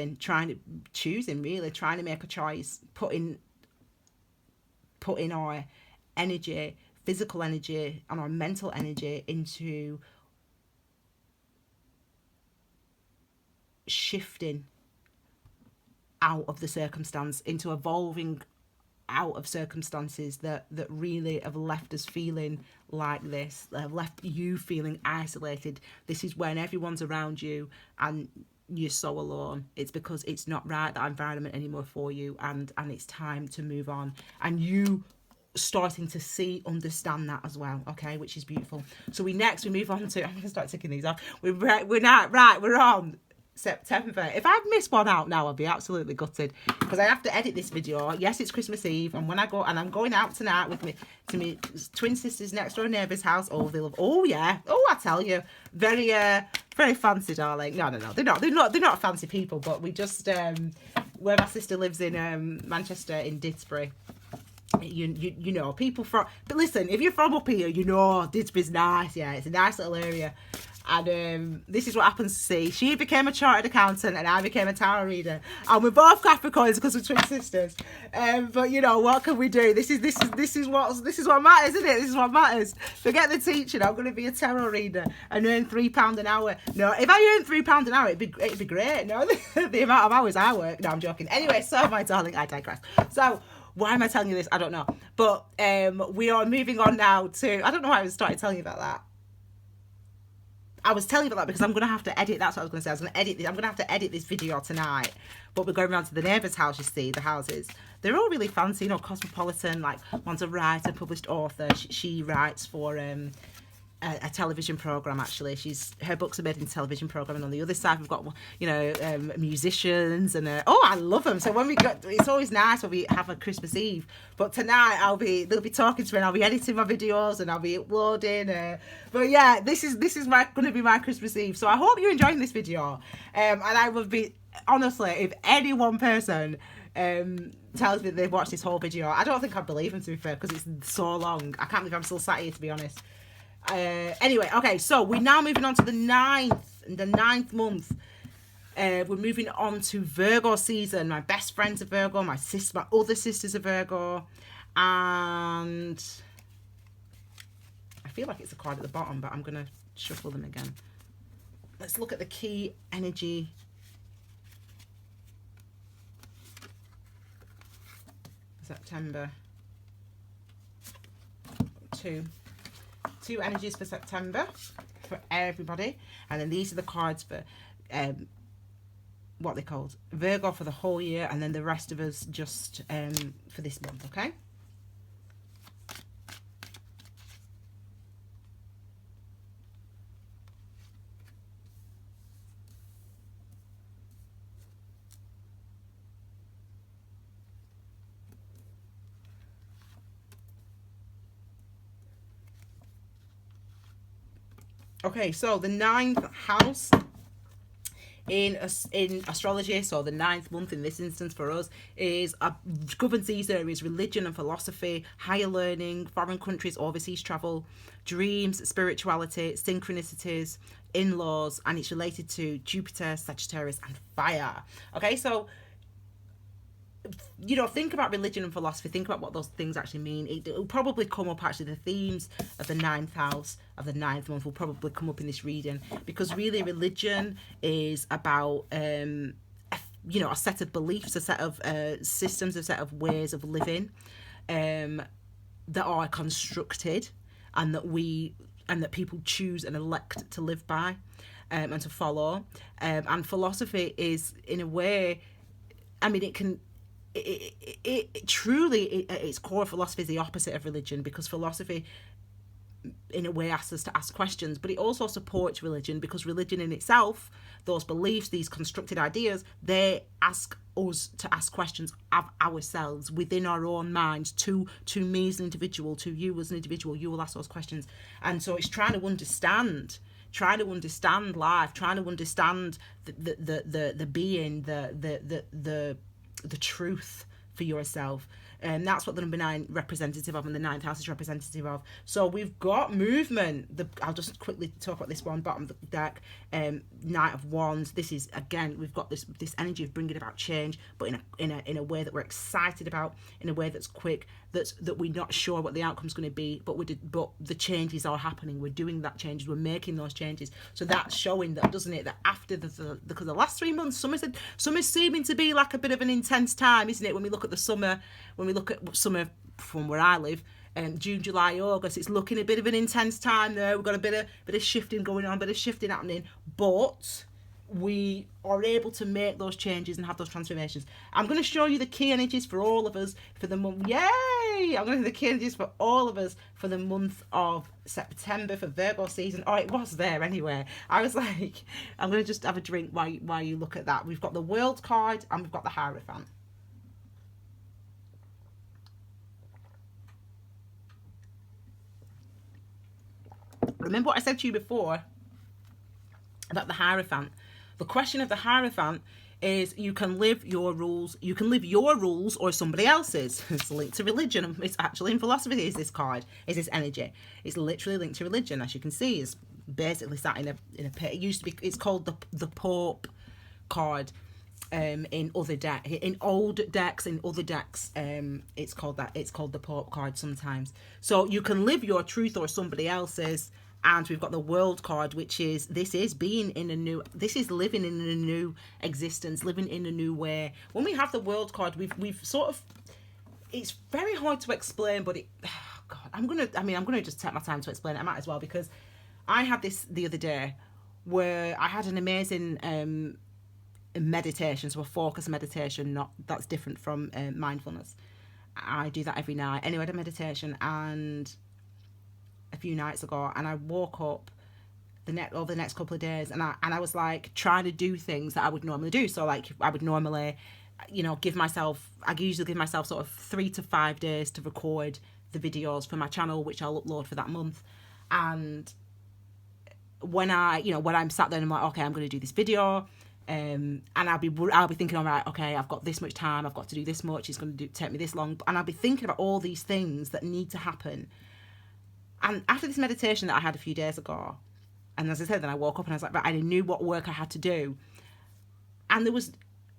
[SPEAKER 1] to make a choice, putting our energy, physical energy, and our mental energy into shifting out of the circumstance, into evolving out of circumstances that really have left us feeling like this, have left you feeling isolated. This is when everyone's around you and you're so alone. It's because it's not right, that environment anymore for you, and it's time to move on. And you starting to understand that as well, okay, which is beautiful. So we move on to, I'm going to start ticking these off. We're on September. If I've missed one out now, I'll be absolutely gutted, because I have to edit this video. Yes, it's Christmas Eve, and when I go, and I'm going out tonight with me to my twin sisters next door neighbour's house. Oh, they love. Oh yeah. Oh, I tell you, very fancy, darling. No, they're not fancy people, but we just where my sister lives in Manchester, in Didsbury. You know, people from, but listen, if you're from up here, you know Didsbury's nice. Yeah, it's a nice little area. And this is what happens to see. She became a chartered accountant and I became a tarot reader. And we're both Capricorns because we're twin sisters. But you know, what can we do? This is what matters, isn't it? This is what matters. Forget the teaching. I'm going to be a tarot reader and earn £3 an hour. No, if I earned £3 an hour, it'd be great. No, the amount of hours I work. No, I'm joking. Anyway, so my darling, I digress. So why am I telling you this? I don't know. But we are moving on now to, I don't know why I started telling you about that. I was telling you about that because I'm going to have to edit. That's what I was going to say. I was going to edit this. I'm going to have to edit this video tonight. But we're going around to the neighbour's house, you see, the houses. They're all really fancy, you know, cosmopolitan. Like, one's a writer, published author. She writes for a television programme, actually. Her books are made into a television programme. And on the other side, we've got, you know, musicians. And, I love them. So when it's always nice when we have a Christmas Eve. But tonight, they'll be talking to me and I'll be editing my videos and I'll be uploading. But yeah, this is going to be my Christmas Eve. So I hope you're enjoying this video. And I would be, honestly, if any one person tells me they've watched this whole video, I don't think I'd believe them, to be fair, because it's so long. I can't believe I'm still sat here, to be honest. Anyway, okay, so we're now moving on to the ninth month. We're moving on to Virgo season. My best friend's a Virgo, my other sister's a Virgo, and I feel like it's a card at the bottom, but I'm going to shuffle them again. Let's look at the key energy. September. Two energies for September for everybody, and then these are the cards for what they called Virgo for the whole year, and then the rest of us just for this month. Okay. Okay, so the 9th house in astrology, so the 9th month in this instance for us, governs these areas: religion and philosophy, higher learning, foreign countries, overseas travel, dreams, spirituality, synchronicities, in-laws, and it's related to Jupiter, Sagittarius, and fire. Okay, so, you know, think about religion and philosophy. Think about what those things actually mean. It will probably come up, actually, the themes of the 9th house of the 9th month will probably come up in this reading, because really religion is about, you know, a set of beliefs, a set of systems, a set of ways of living that are constructed and that people choose and elect to live by and to follow. And philosophy is, in a way, I mean, it truly, at its core, philosophy is the opposite of religion, because philosophy in a way asks us to ask questions, but it also supports religion, because religion in itself, those beliefs, these constructed ideas, they ask us to ask questions of ourselves within our own minds. To me as an individual, to you as an individual, you will ask those questions. And so it's trying to understand life, trying to understand the being, the truth for yourself. And that's what the number 9 representative of, and the 9th house is representative of. So we've got movement. I'll just quickly talk about this one, bottom of the deck. Knight of Wands. This is, again, we've got this energy of bringing about change, but in a way that we're excited about, in a way that's quick, that we're not sure what the outcome's going to be, but the changes are happening. We're doing that changes. We're making those changes. So that's showing that, doesn't it? That after because the last 3 months, summer's seeming to be like a bit of an intense time, isn't it? When we look at the summer, from where I live, June, July, August, it's looking a bit of an intense time there. We've got a bit of shifting going on, a bit of shifting happening, but we are able to make those changes and have those transformations. I'm going to show you the key energies for all of us for the month. Yay! I'm going to do the key energies for all of us for the month of September for Virgo season. Oh, it was there anyway. I was like, I'm going to just have a drink while you look at that. We've got the World card and we've got the Hierophant. Remember what I said to you before about the Hierophant? The question of the Hierophant is, you can live your rules. You can live your rules or somebody else's. It's linked to religion. It's actually in philosophy. Is this card? Is this energy? It's literally linked to religion, as you can see. It's basically sat in a pit. It used to be. It's called the Pope card. In other in old decks, in other decks, it's called that. It's called the Pope card sometimes. So you can live your truth or somebody else's. And we've got the World card, which is, this is living in a new existence, living in a new way. When we have the World card, we've sort of, it's very hard to explain, but I'm gonna just take my time to explain it. I might as well, because I had this the other day where I had an amazing meditation, so a focus meditation, that's different from mindfulness. I do that every night. Anyway, I had a meditation and a few nights ago, and I woke up over the next couple of days, and I was like trying to do things that I would normally do. So like I would normally, I usually give myself sort of 3 to 5 days to record the videos for my channel, which I'll upload for that month. And when I'm sat there and I'm like, okay, I'm going to do this video, and I'll be thinking, all right, okay, I've got this much time, I've got to do this much, it's going to take me this long, and I'll be thinking about all these things that need to happen. And after this meditation that I had a few days ago, and as I said, then I woke up and I was like, right, I knew what work I had to do. And there was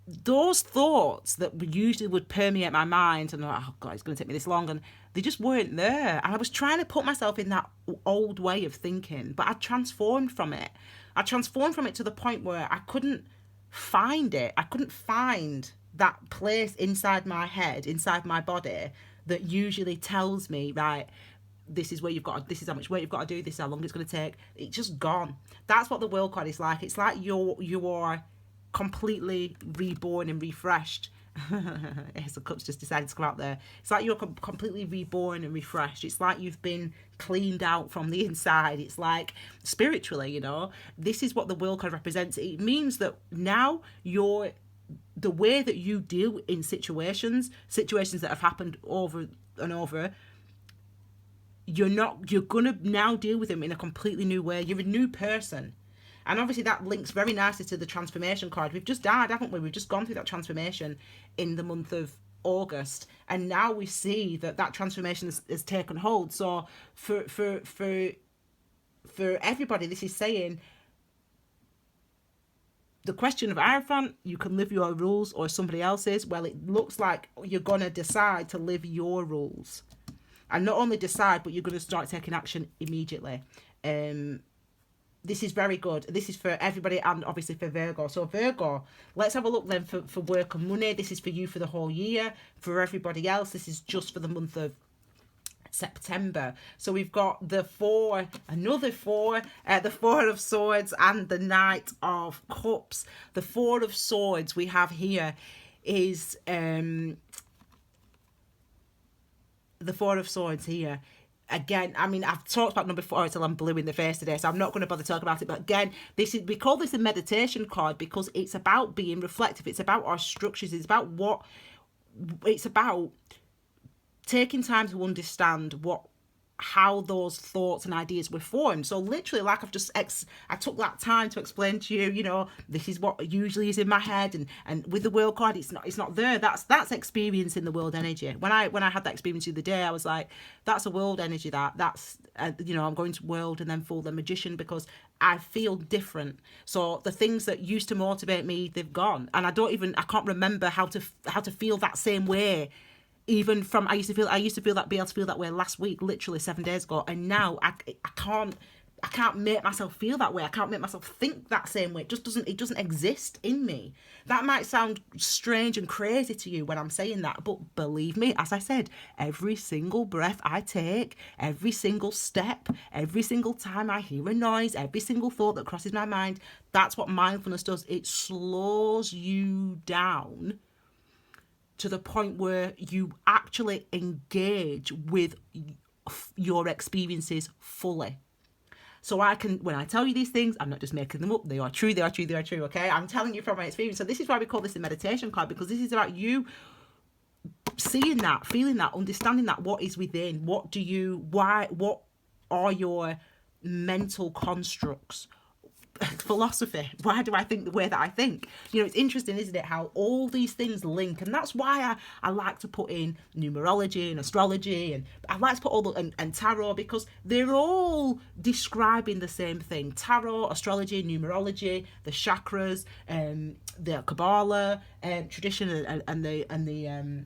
[SPEAKER 1] those thoughts that usually would permeate my mind, and oh God, it's going to take me this long, and they just weren't there. And I was trying to put myself in that old way of thinking, but I transformed from it. I transformed from it to the point where I couldn't find it. I couldn't find that place inside my head, inside my body, that usually tells me, right, this is how much work you've got to do, this is how long it's going to take. It's just gone. That's what the World card is like. It's like you are completely reborn and refreshed. Ace of Cups just decided to come out there. It's like you're completely reborn and refreshed. It's like you've been cleaned out from the inside. It's like spiritually, this is what the World card represents. It means that now the way that you deal in situations that have happened over and over, you're gonna now deal with them in a completely new way. You're a new person. And obviously that links very nicely to the transformation card. We've just died, haven't we? We've just gone through that transformation in the month of August, and now we see that transformation has taken hold. So for everybody, this is saying, the question of Hierophant, you can live your rules or somebody else's. Well, it looks like you're gonna decide to live your rules. And not only decide, but you're going to start taking action immediately. This is very good. This is for everybody, and obviously for Virgo. So Virgo, let's have a look then for work and money. This is for you for the whole year. For everybody else, this is just for the month of September. So we've got the 4, the 4 of Swords and the Knight of Cups. The 4 of Swords we have here is the Four of Swords here, again, I mean, I've talked about number 4 until I'm blue in the face today, so I'm not going to bother talking about it. But again, we call this a meditation card because it's about being reflective. It's about our structures. It's about taking time to understand how those thoughts and ideas were formed. So literally, like I took that time to explain to you, this is what usually is in my head, and with the world card, it's not there. That's experiencing the world energy. When I had that experience the other day, I was like, that's a world energy. That's I'm going to world and then full the magician because I feel different. So the things that used to motivate me, they've gone, and I can't remember how to feel that same way. Even from I used to be able to feel that way last week, literally 7 days ago, and now I can't make myself feel that way. I can't make myself think that same way. It doesn't exist in me. That might sound strange and crazy to you when I'm saying that, but believe me, as I said, every single breath I take, every single step, every single time I hear a noise, every single thought that crosses my mind, that's what mindfulness does. It slows you down to the point where you actually engage with your experiences fully. So when I tell you these things, I'm not just making them up. They are true, okay? I'm telling you from my experience. So this is why we call this a meditation card, because this is about you seeing that, feeling that, understanding that, what is within, what are your mental constructs, philosophy. Why do I think the way that I think? It's interesting, isn't it, how all these things link, and that's why I like to put in numerology and astrology, and I like to put all and tarot, because they're all describing the same thing. Tarot, astrology, numerology, the chakras, the Kabbalah, tradition, and the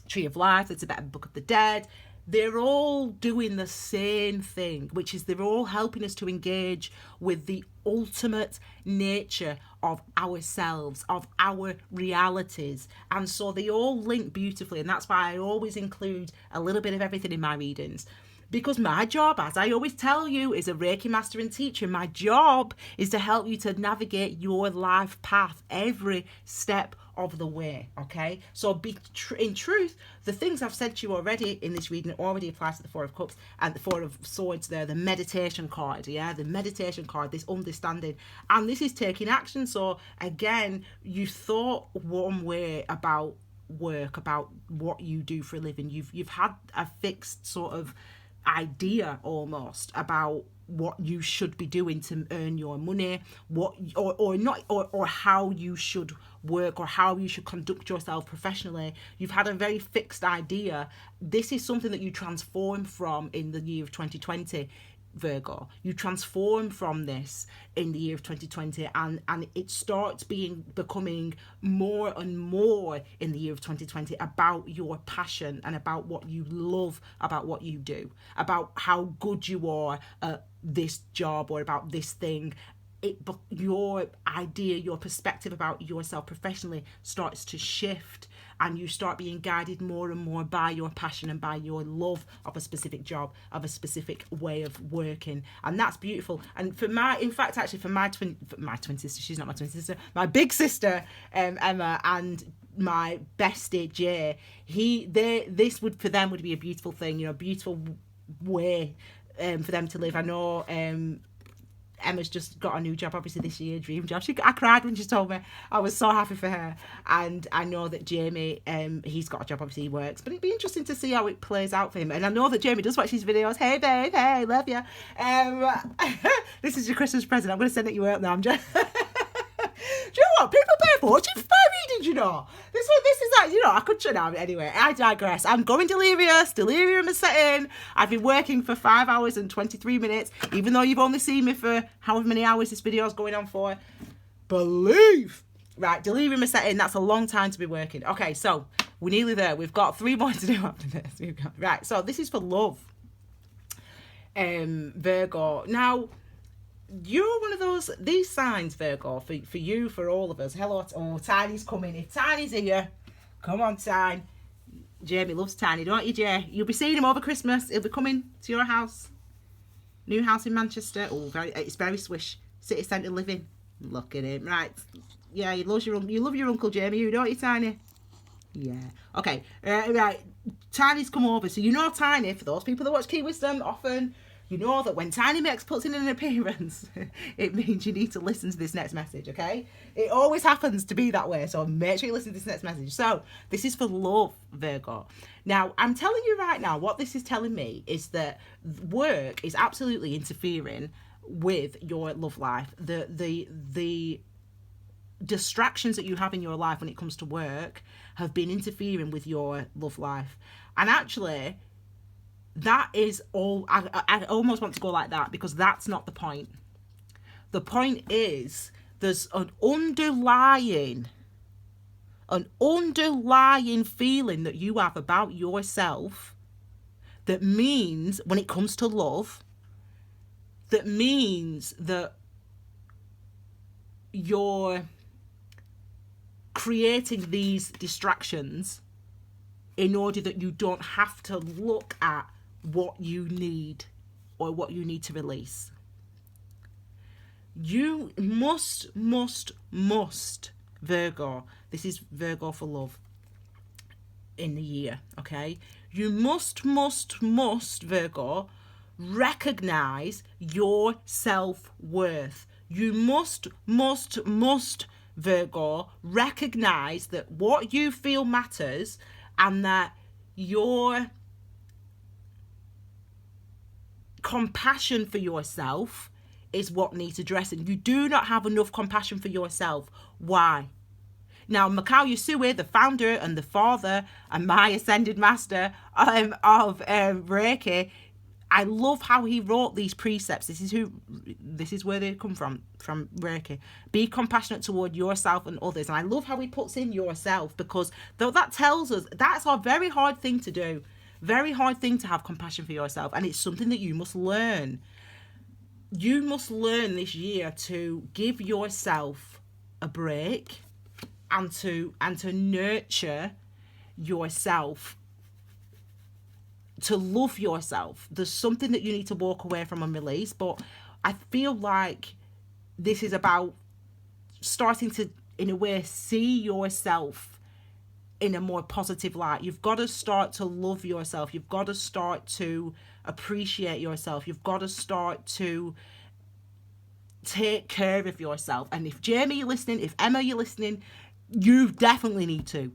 [SPEAKER 1] Tree of Life, the Tibetan Book of the Dead. They're all doing the same thing, which is they're all helping us to engage with the ultimate nature of ourselves, of our realities. And so they all link beautifully. And that's why I always include a little bit of everything in my readings. Because my job, as I always tell you, is a Reiki master and teacher. My job is to help you to navigate your life path every step of the way, okay? So in truth, the things I've said to you already in this reading already applies to the Four of Cups and the Four of Swords there, the meditation card, the meditation card, this understanding. And this is taking action. So again, you thought one way about work, about what you do for a living. You've had a fixed sort of idea almost about what you should be doing to earn your money, or how you should work, or how you should conduct yourself professionally. You've had a very fixed idea. This is something that you transform from in the year of 2020, Virgo. You transform from this in the year of 2020, and it starts becoming more and more in the year of 2020 about your passion and about what you love about what you do, about how good you are at this job or about this thing. But your idea, your perspective about yourself professionally starts to shift, and you start being guided more and more by your passion and by your love of a specific job, of a specific way of working. And that's beautiful. And for my twin sister, she's not my twin sister, my big sister, Emma, and my bestie, Jay, this would, for them, would be a beautiful thing, a beautiful way for them to live. I know Emma's just got a new job, obviously this year, dream job. I cried when she told me. I was so happy for her. And I know that Jamie, he's got a job, obviously he works, but it'd be interesting to see how it plays out for him. And I know that Jamie does watch his videos. Hey babe, hey, love you. This is your Christmas present. I'm going to send it you out now. I'm just... Do you know what? People pay a fortune for my readings, This is like, I could shut down. Anyway, I digress. I'm going delirious. Delirium is setting. I've been working for 5 hours and 23 minutes, even though you've only seen me for however many hours this video is going on for. Believe. Right, delirium is setting. That's a long time to be working. Okay, so we're nearly there. We've got 3 more to do after this. Right, so this is for love. Virgo. Now, you're one of these signs, Virgo, for you, for all of us. Hello, Tiny's coming. If Tiny's here, come on, Tiny. Jamie loves Tiny, don't you, Jay? You'll be seeing him over Christmas. He'll be coming to your house. New house in Manchester. Oh, it's very swish. City centre living. Look at him. Right. Yeah, you love your Uncle Jamie, don't you, Tiny? Yeah. Okay. Right. Tiny's come over. So you know Tiny, for those people that watch Key Wisdom often, you know that when Tiny Mex puts in an appearance, it means you need to listen to this next message, okay? It always happens to be that way, so make sure you listen to this next message. So this is for love, Virgo. Now, I'm telling you right now, what this is telling me is that work is absolutely interfering with your love life. The distractions that you have in your life when it comes to work have been interfering with your love life. And actually, that is all. I almost want to go like that, because that's not the point. The point is there's an underlying feeling that you have about yourself that means, when it comes to love, that means that you're creating these distractions in order that you don't have to look at what you need or what you need to release. You must, Virgo, this is Virgo for love in the year, okay? You must, Virgo, recognize your self-worth. You must, Virgo, recognize that what you feel matters, and that your compassion for yourself is what needs addressing. You do not have enough compassion for yourself. Why? Now, Mikao Yusui, the founder and the father and my ascended master of Reiki, I love how he wrote these precepts. This is where they come from Reiki. Be compassionate toward yourself and others. And I love how he puts in yourself, because though that tells us that's a very hard thing to do. Very hard thing to have compassion for yourself. And it's something that you must learn. You must learn this year to give yourself a break and to nurture yourself, to love yourself. There's something that you need to walk away from and release, but I feel like this is about starting to, in a way, see yourself in a more positive light. You've got to start to love yourself. You've got to start to appreciate yourself. You've got to start to take care of yourself. And if Jamie, you're listening, if Emma, you're listening, you definitely need to.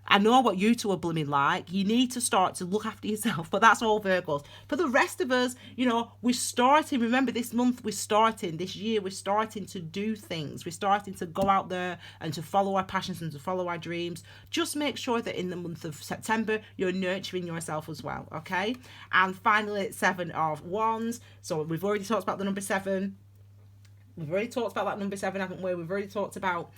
[SPEAKER 1] I know what you two are blooming like. You need to start to look after yourself. But that's all Virgos. For the rest of us, we're starting. Remember, this month this year, we're starting to do things. We're starting to go out there and to follow our passions and to follow our dreams. Just make sure that in the month of September, you're nurturing yourself as well, okay? And finally, 7 of Wands. So we've already talked about the number 7. We've already talked about that number 7, haven't we? We've already talked about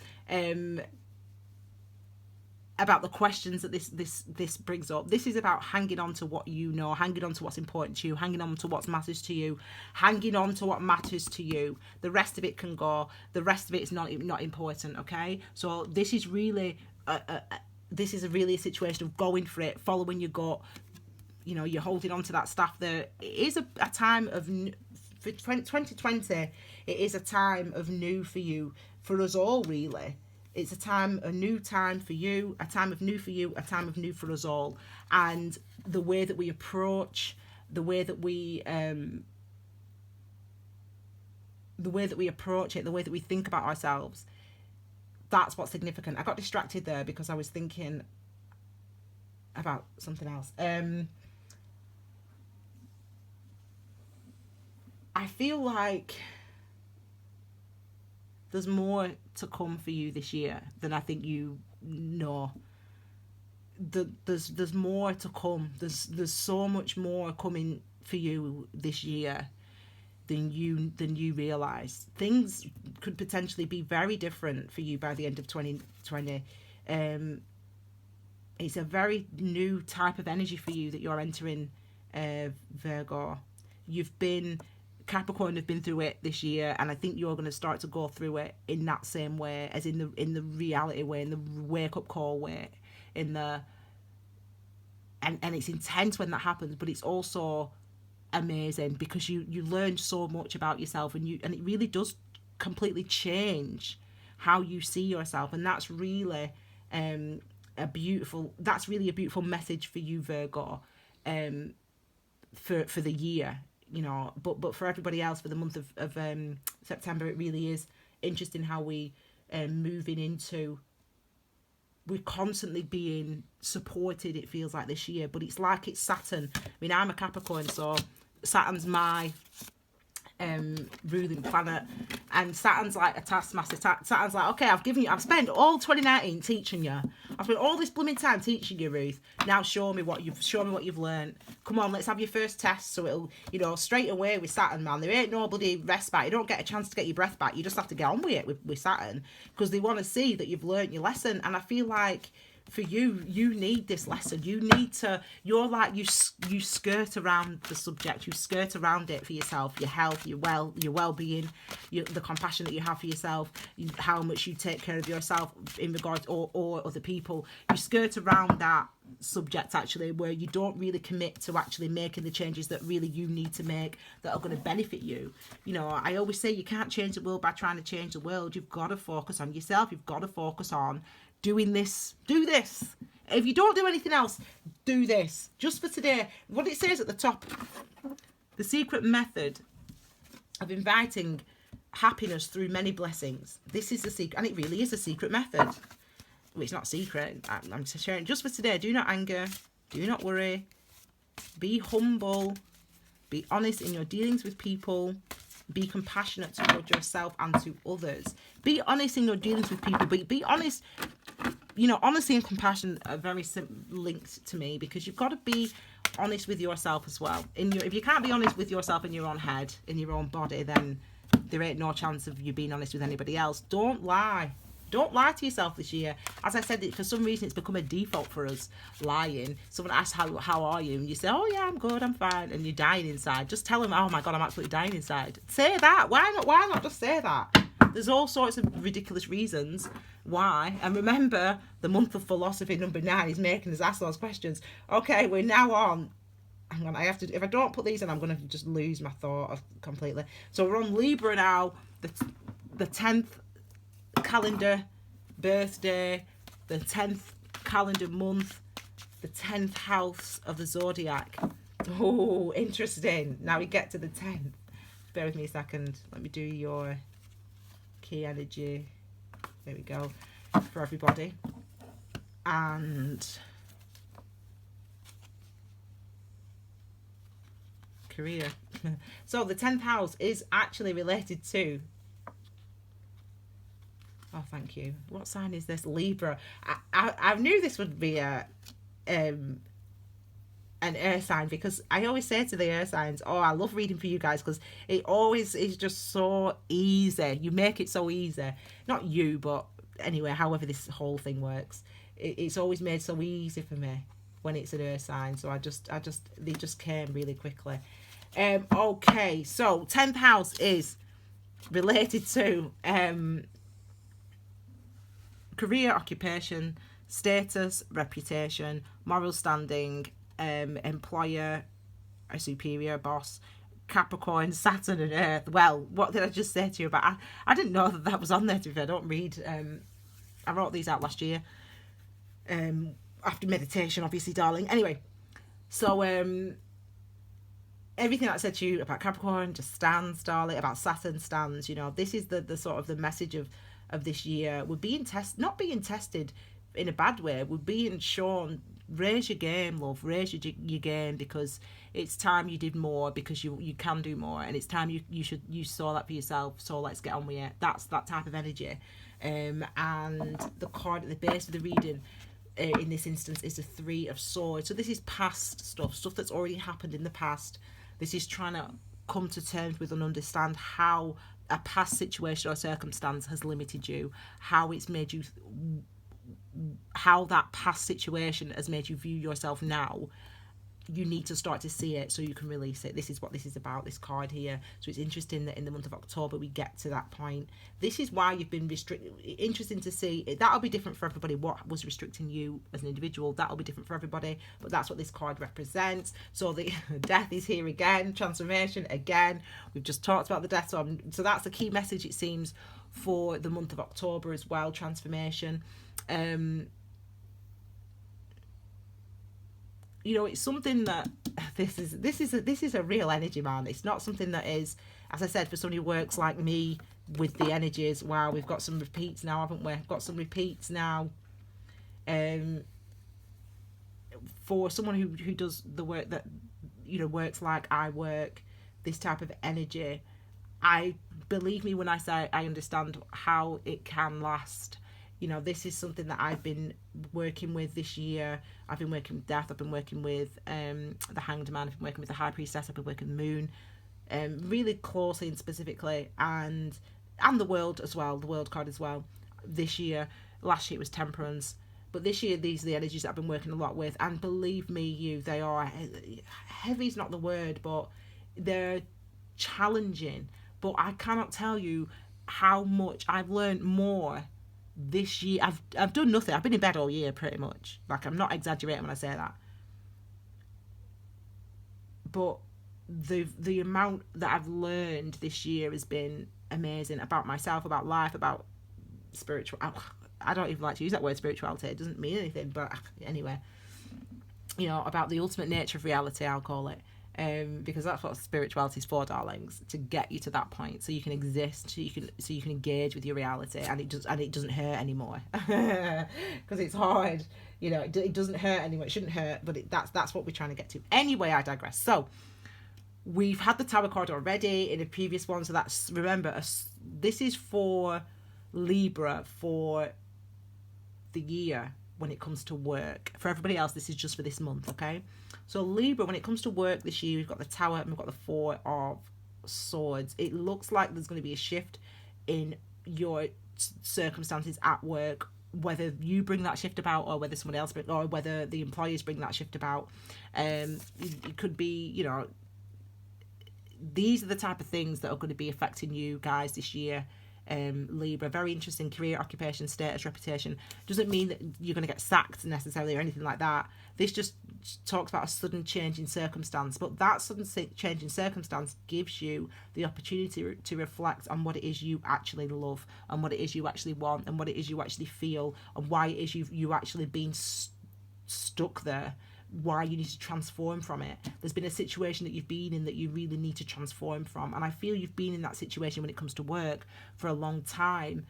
[SPEAKER 1] the questions that this brings up. This is about hanging on to what you know, hanging on to what's important to you, hanging on to what matters to you, hanging on to what matters to you. The rest of it can go. The rest of it is not important, okay? So this is really a situation of going for it, following your gut. You're holding on to that stuff. There, it is a time of, for 2020, it is a time of new for you, for us all, really. It's a new time for you, a time of new for you, a time of new for us all. And the way that we approach, the way that we approach it, the way that we think about ourselves, that's what's significant. I got distracted there because I was thinking about something else. I feel like there's more to come for you this year than I think you know. There's more to come. There's so much more coming for you this year than you realise. Things could potentially be very different for you by the end of 2020. It's a very new type of energy for you that you're entering, Virgo. Capricorn have been through it this year, and I think you're going to start to go through it in that same way, as in the reality way, in the wake up call way, and it's intense when that happens, but it's also amazing because you learn so much about yourself, and it really does completely change how you see yourself, and that's really that's really a beautiful message for you, Virgo, for the year, you know. But for everybody else, for the month of September, it really is interesting how we moving into, we're constantly being supported, it feels like, this year. But it's like it's Saturn. I mean, I'm a Capricorn, so Saturn's my ruling planet, and Saturn's like a taskmaster. Saturn's like, okay, I've spent all 2019 teaching you. I've spent all this blooming time teaching you, Ruth. Now show me what you've learned. Come on, let's have your first test. So it'll, you know, straight away with Saturn, man, there ain't no bloody rest back. You don't get a chance to get your breath back. You just have to get on with it with Saturn, because they want to see that you've learned your lesson. And I feel like for you need this lesson. You need to, you're like, you skirt around the subject, you skirt around it for yourself, your health, your well-being, the compassion that you have for yourself, how much you take care of yourself in regards or other people. You skirt around that subject, actually, where you don't really commit to actually making the changes that really you need to make, that are going to benefit you. You know, I always say you can't change the world by trying to change the world. You've got to focus on yourself. You've got to focus on doing this. Do this. If you don't do anything else, do this. Just for today. What it says at the top, the secret method of inviting happiness through many blessings. This is the secret, and it really is a secret method. Well, it's not secret. I'm just sharing. Just for today, do not anger. Do not worry. Be humble. Be honest in your dealings with people. Be compassionate towards yourself and to others. Be honest in your dealings with people. Be honest. You know, honesty and compassion are very linked to me, because you've got to be honest with yourself as well. If you can't be honest with yourself in your own head, in your own body, then there ain't no chance of you being honest with anybody else. Don't lie. Don't lie to yourself this year. As I said, for some reason it's become a default for us, lying. Someone asks, how are you? And you say, oh yeah, I'm good, I'm fine. And you're dying inside. Just tell them, oh my God, I'm absolutely dying inside. Say that. Why not just say that? There's all sorts of ridiculous reasons why. And remember, the month of philosophy number 9 is making us ask those questions. Okay, we're now on. Hang on, if I don't put these in, I'm going to just lose my thought completely. So we're on Libra now, the 10th calendar birthday, the 10th calendar month, the 10th house of the zodiac. Oh, interesting. Now we get to the 10th. Bear with me a second. Let me do your key energy. There we go. For everybody. And career. So the 10th house is actually related to, oh, thank you. What sign is this? Libra. I knew this would be an air sign, because I always say to the air signs, oh, I love reading for you guys, because it always is just so easy. You make it so easy. Not you, but anyway, however this whole thing works. It's always made so easy for me when it's an air sign. So they just came really quickly. Okay, so 10th house is related to career, occupation, status, reputation, moral standing, employer, a superior, boss, Capricorn, Saturn and Earth. Well, what did I just say to you about? I didn't know that was on there, to be fair. I don't read. I wrote these out last year. After meditation, obviously, darling. Anyway, so everything that I said to you about Capricorn just stands, darling. About Saturn stands. You know, this is the sort of the message of this year. We're being not being tested in a bad way. We're being shown, raise your game, love, raise your game, because it's time you did more, because you can do more, and it's time you saw that for yourself. So let's get on with it. That's that type of energy. And the card at the base of the reading in this instance is the 3 of Swords. So this is past stuff that's already happened in the past. This is trying to come to terms with and understand how a past situation or circumstance has limited you, how it's made you, how that past situation has made you view yourself now. You need to start to see it so you can release it. This is what this is about, this card here. So it's interesting that in the month of October we get to that point. This is why you've been restricted. Interesting to see. That'll be different for everybody. What was restricting you as an individual, that'll be different for everybody. But that's what this card represents. So the death is here again. Transformation again. We've just talked about the death. So that's the key message, it seems, for the month of October as well. Transformation. you know, it's something that this is a real energy, man. It's not something that is, as I said, for somebody who works like me with the energies. Wow, we've got some repeats now, haven't we? Got some repeats now. For someone who does the work that, you know, works like I work, this type of energy, I believe me when I say I understand how it can last. You know, this is something that I've been working with this year. I've been working with death. I've been working with the Hanged Man. I've been working with the High Priestess. I've been working with the Moon, really closely and specifically, and the World as well, the World card as well. This year, last year it was Temperance, but this year these are the energies that I've been working a lot with. And believe me, they are heavy's not the word, but they're challenging. But I cannot tell you how much I've learned more this year. I've done nothing. I've been in bed all year pretty much. Like, I'm not exaggerating when I say that. But the amount that I've learned this year has been amazing, about myself, about life, about spiritual. I don't even like to use that word spirituality. It doesn't mean anything. But anyway, you know, about the ultimate nature of reality, I'll call it. Because that's what spirituality is for, darlings, to get you to that point, so you can exist, so you can engage with your reality, and it doesn't hurt anymore, because it's hard, you know. It doesn't hurt anymore. It shouldn't hurt, but that's what we're trying to get to. Anyway, I digress. So we've had the Tower card already in a previous one, so that's, remember, this is for Libra for the year. When it comes to work, for everybody else, this is just for this month, okay? So Libra, when it comes to work this year, we've got the Tower and we've got the Four of Swords. It looks like there's going to be a shift in your circumstances at work, whether you bring that shift about or whether someone else or whether the employers bring that shift about. It could be, you know, these are the type of things that are going to be affecting you guys this year. Libra, very interesting career, occupation, status, reputation. Doesn't mean that you're going to get sacked necessarily or anything like that. This just talks about a sudden change in circumstance, but that sudden change in circumstance gives you the opportunity to reflect on what it is you actually love, and what it is you actually want, and what it is you actually feel, and why it is you actually been stuck there, why you need to transform from it. There's been a situation that you've been in that you really need to transform from, and I feel you've been in that situation when it comes to work for a long time,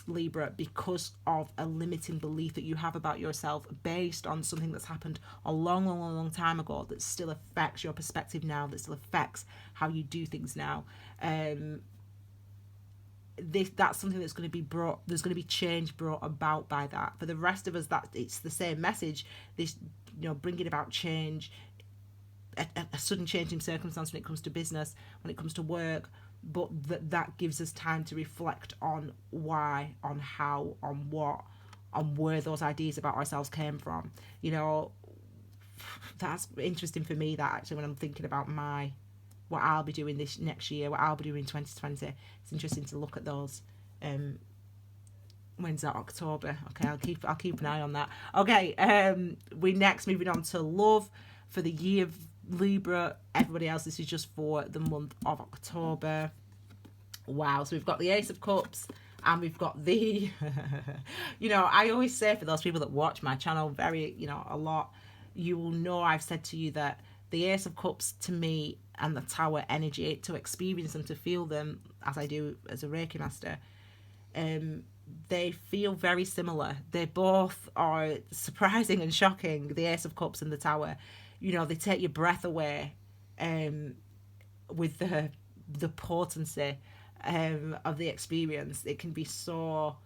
[SPEAKER 1] Libra, because of a limiting belief that you have about yourself based on something that's happened a long time ago, that still affects your perspective now, that still affects how you do things now. That's something that's going to be brought, there's going to be change brought about by that. For the rest of us, that it's the same message, this, you know, bringing about change, a sudden change in circumstance when it comes to business, when it comes to work, but that gives us time to reflect on why, on how, on what, on where those ideas about ourselves came from. You know, that's interesting for me, that actually, when I'm thinking about what I'll be doing this next year, what I'll be doing in 2020, it's interesting to look at those. When's that? October. Okay, I'll keep an eye on that. Okay, we're next moving on to love for the year of Libra. Everybody else, this is just for the month of October. Wow, so we've got the Ace of Cups, and we've got the you know, I always say, for those people that watch my channel very, you know, a lot, you will know I've said to you that the Ace of Cups, to me, and the Tower energy, to experience them, to feel them as I do as a Reiki master, they feel very similar. They both are surprising and shocking, the Ace of Cups and the Tower. You know, they take your breath away, with the potency of the experience. It can be so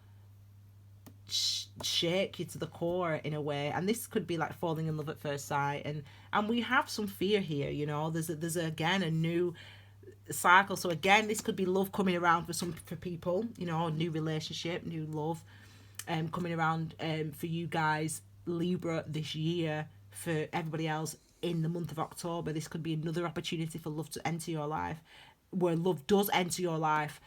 [SPEAKER 1] shake you to the core in a way, and this could be like falling in love at first sight, and we have some fear here. You know, there's again a new cycle, so again this could be love coming around for people, you know, new relationship, new love coming around for you guys, Libra, this year. For everybody else, in the month of October, this could be another opportunity for love to enter your life, where love does enter your life,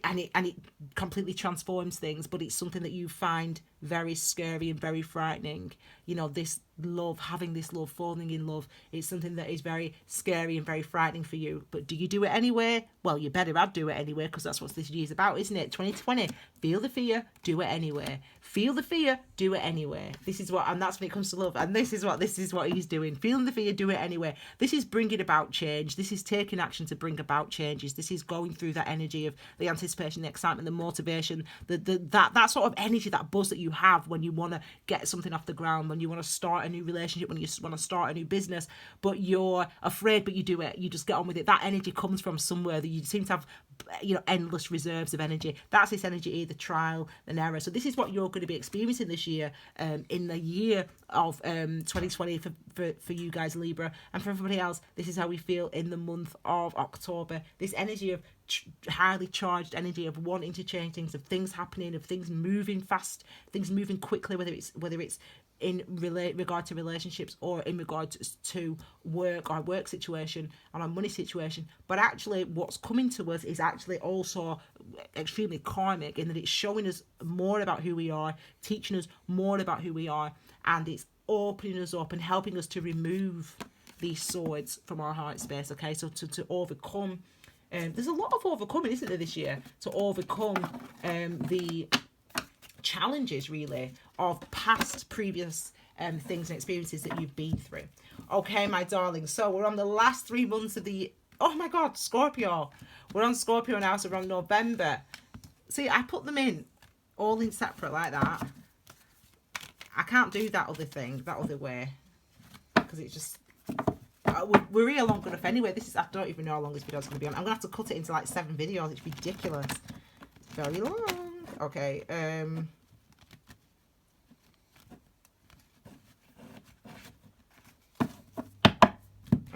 [SPEAKER 1] and it completely transforms things, but it's something that you find very scary and very frightening. You know, this love, having this love, falling in love, it's something that is very scary and very frightening for you. But do you do it anyway? Well, you better I'd do it anyway, because that's what this year's about, isn't it? 2020, feel the fear, do it anyway. Feel the fear, do it anyway. This is what, and that's when it comes to love, and this is what he's doing. Feeling the fear, do it anyway. This is bringing about change. This is taking action to bring about changes. This is going through that energy of the anticipation, the excitement, the motivation, that sort of energy, that buzz that you have when you want to get something off the ground, when you want to start a new relationship, when you want to start a new business, but you're afraid, but you do it. You just get on with it. That energy comes from somewhere that you seem to have, you know, endless reserves of energy. That's this energy, either trial and error. So this is what you're going to be experiencing this year, in the year of 2020 for you guys, Libra, and for everybody else. This is how we feel in the month of October. This energy of highly charged energy of wanting to change things, of things happening, of things moving fast, things moving quickly, whether it's in regard to relationships or in regard to work or work situation and our money situation. But actually what's coming to us is actually also extremely karmic, in that it's showing us more about who we are, teaching us more about who we are, and it's opening us up and helping us to remove these swords from our heart space. Okay, so to overcome, there's a lot of overcoming, isn't there, this year, to overcome the challenges really of previous things and experiences that you've been through. Okay, my darling, so we're on the last 3 months of the, oh my god, Scorpio. We're on Scorpio now, so we're on November. See, I put them in all in separate like that. I can't do that other way, because it's just, we're here long enough anyway. This is, I don't even know how long this video's going to be on. I'm going to have to cut it into like 7 videos. It's ridiculous. It's very long. Okay,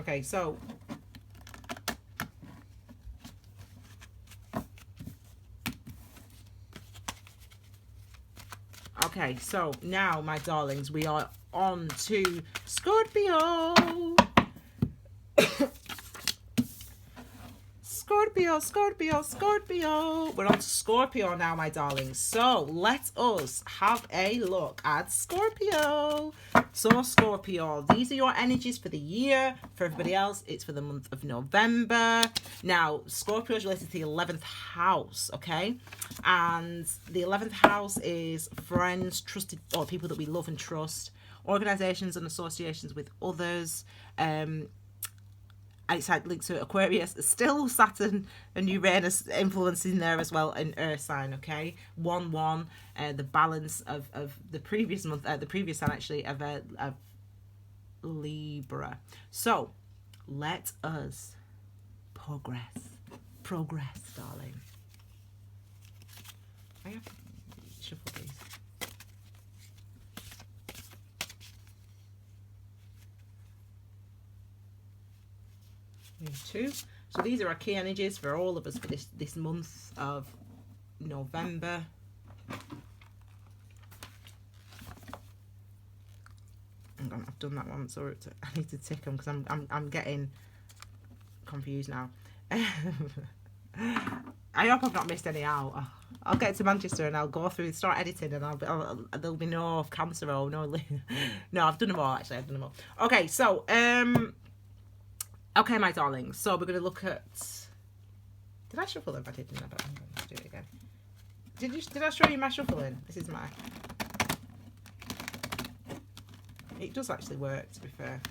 [SPEAKER 1] okay, so now, my darlings, we are on to Scorpio. Scorpio. We're on to Scorpio now, my darlings. So let us have a look at Scorpio. So Scorpio, these are your energies for the year. For everybody else, it's for the month of November. Now, Scorpio is related to the 11th house, okay? And the 11th house is friends, trusted, or people that we love and trust, organizations and associations with others. And it's like linked to Aquarius, still Saturn and Uranus influence in there as well, an earth sign, okay? 1-1, the balance of the previous month, the previous sign actually, of Libra. So let us progress, darling. I have to shuffle these. Two. So these are our key energies for all of us for this month of November. I've done that one, so I need to tick them because I'm getting confused now. I hope I've not missed any out. I'll get to Manchester and I'll go through, start editing, and there'll be no Cancer or no. No, I've done them all actually. Okay, so okay, my darling. So we're going to look at. Did I shuffle them? I didn't. But I'm going to do it again. Did I show you my shuffling? This is my. It does actually work, to be fair.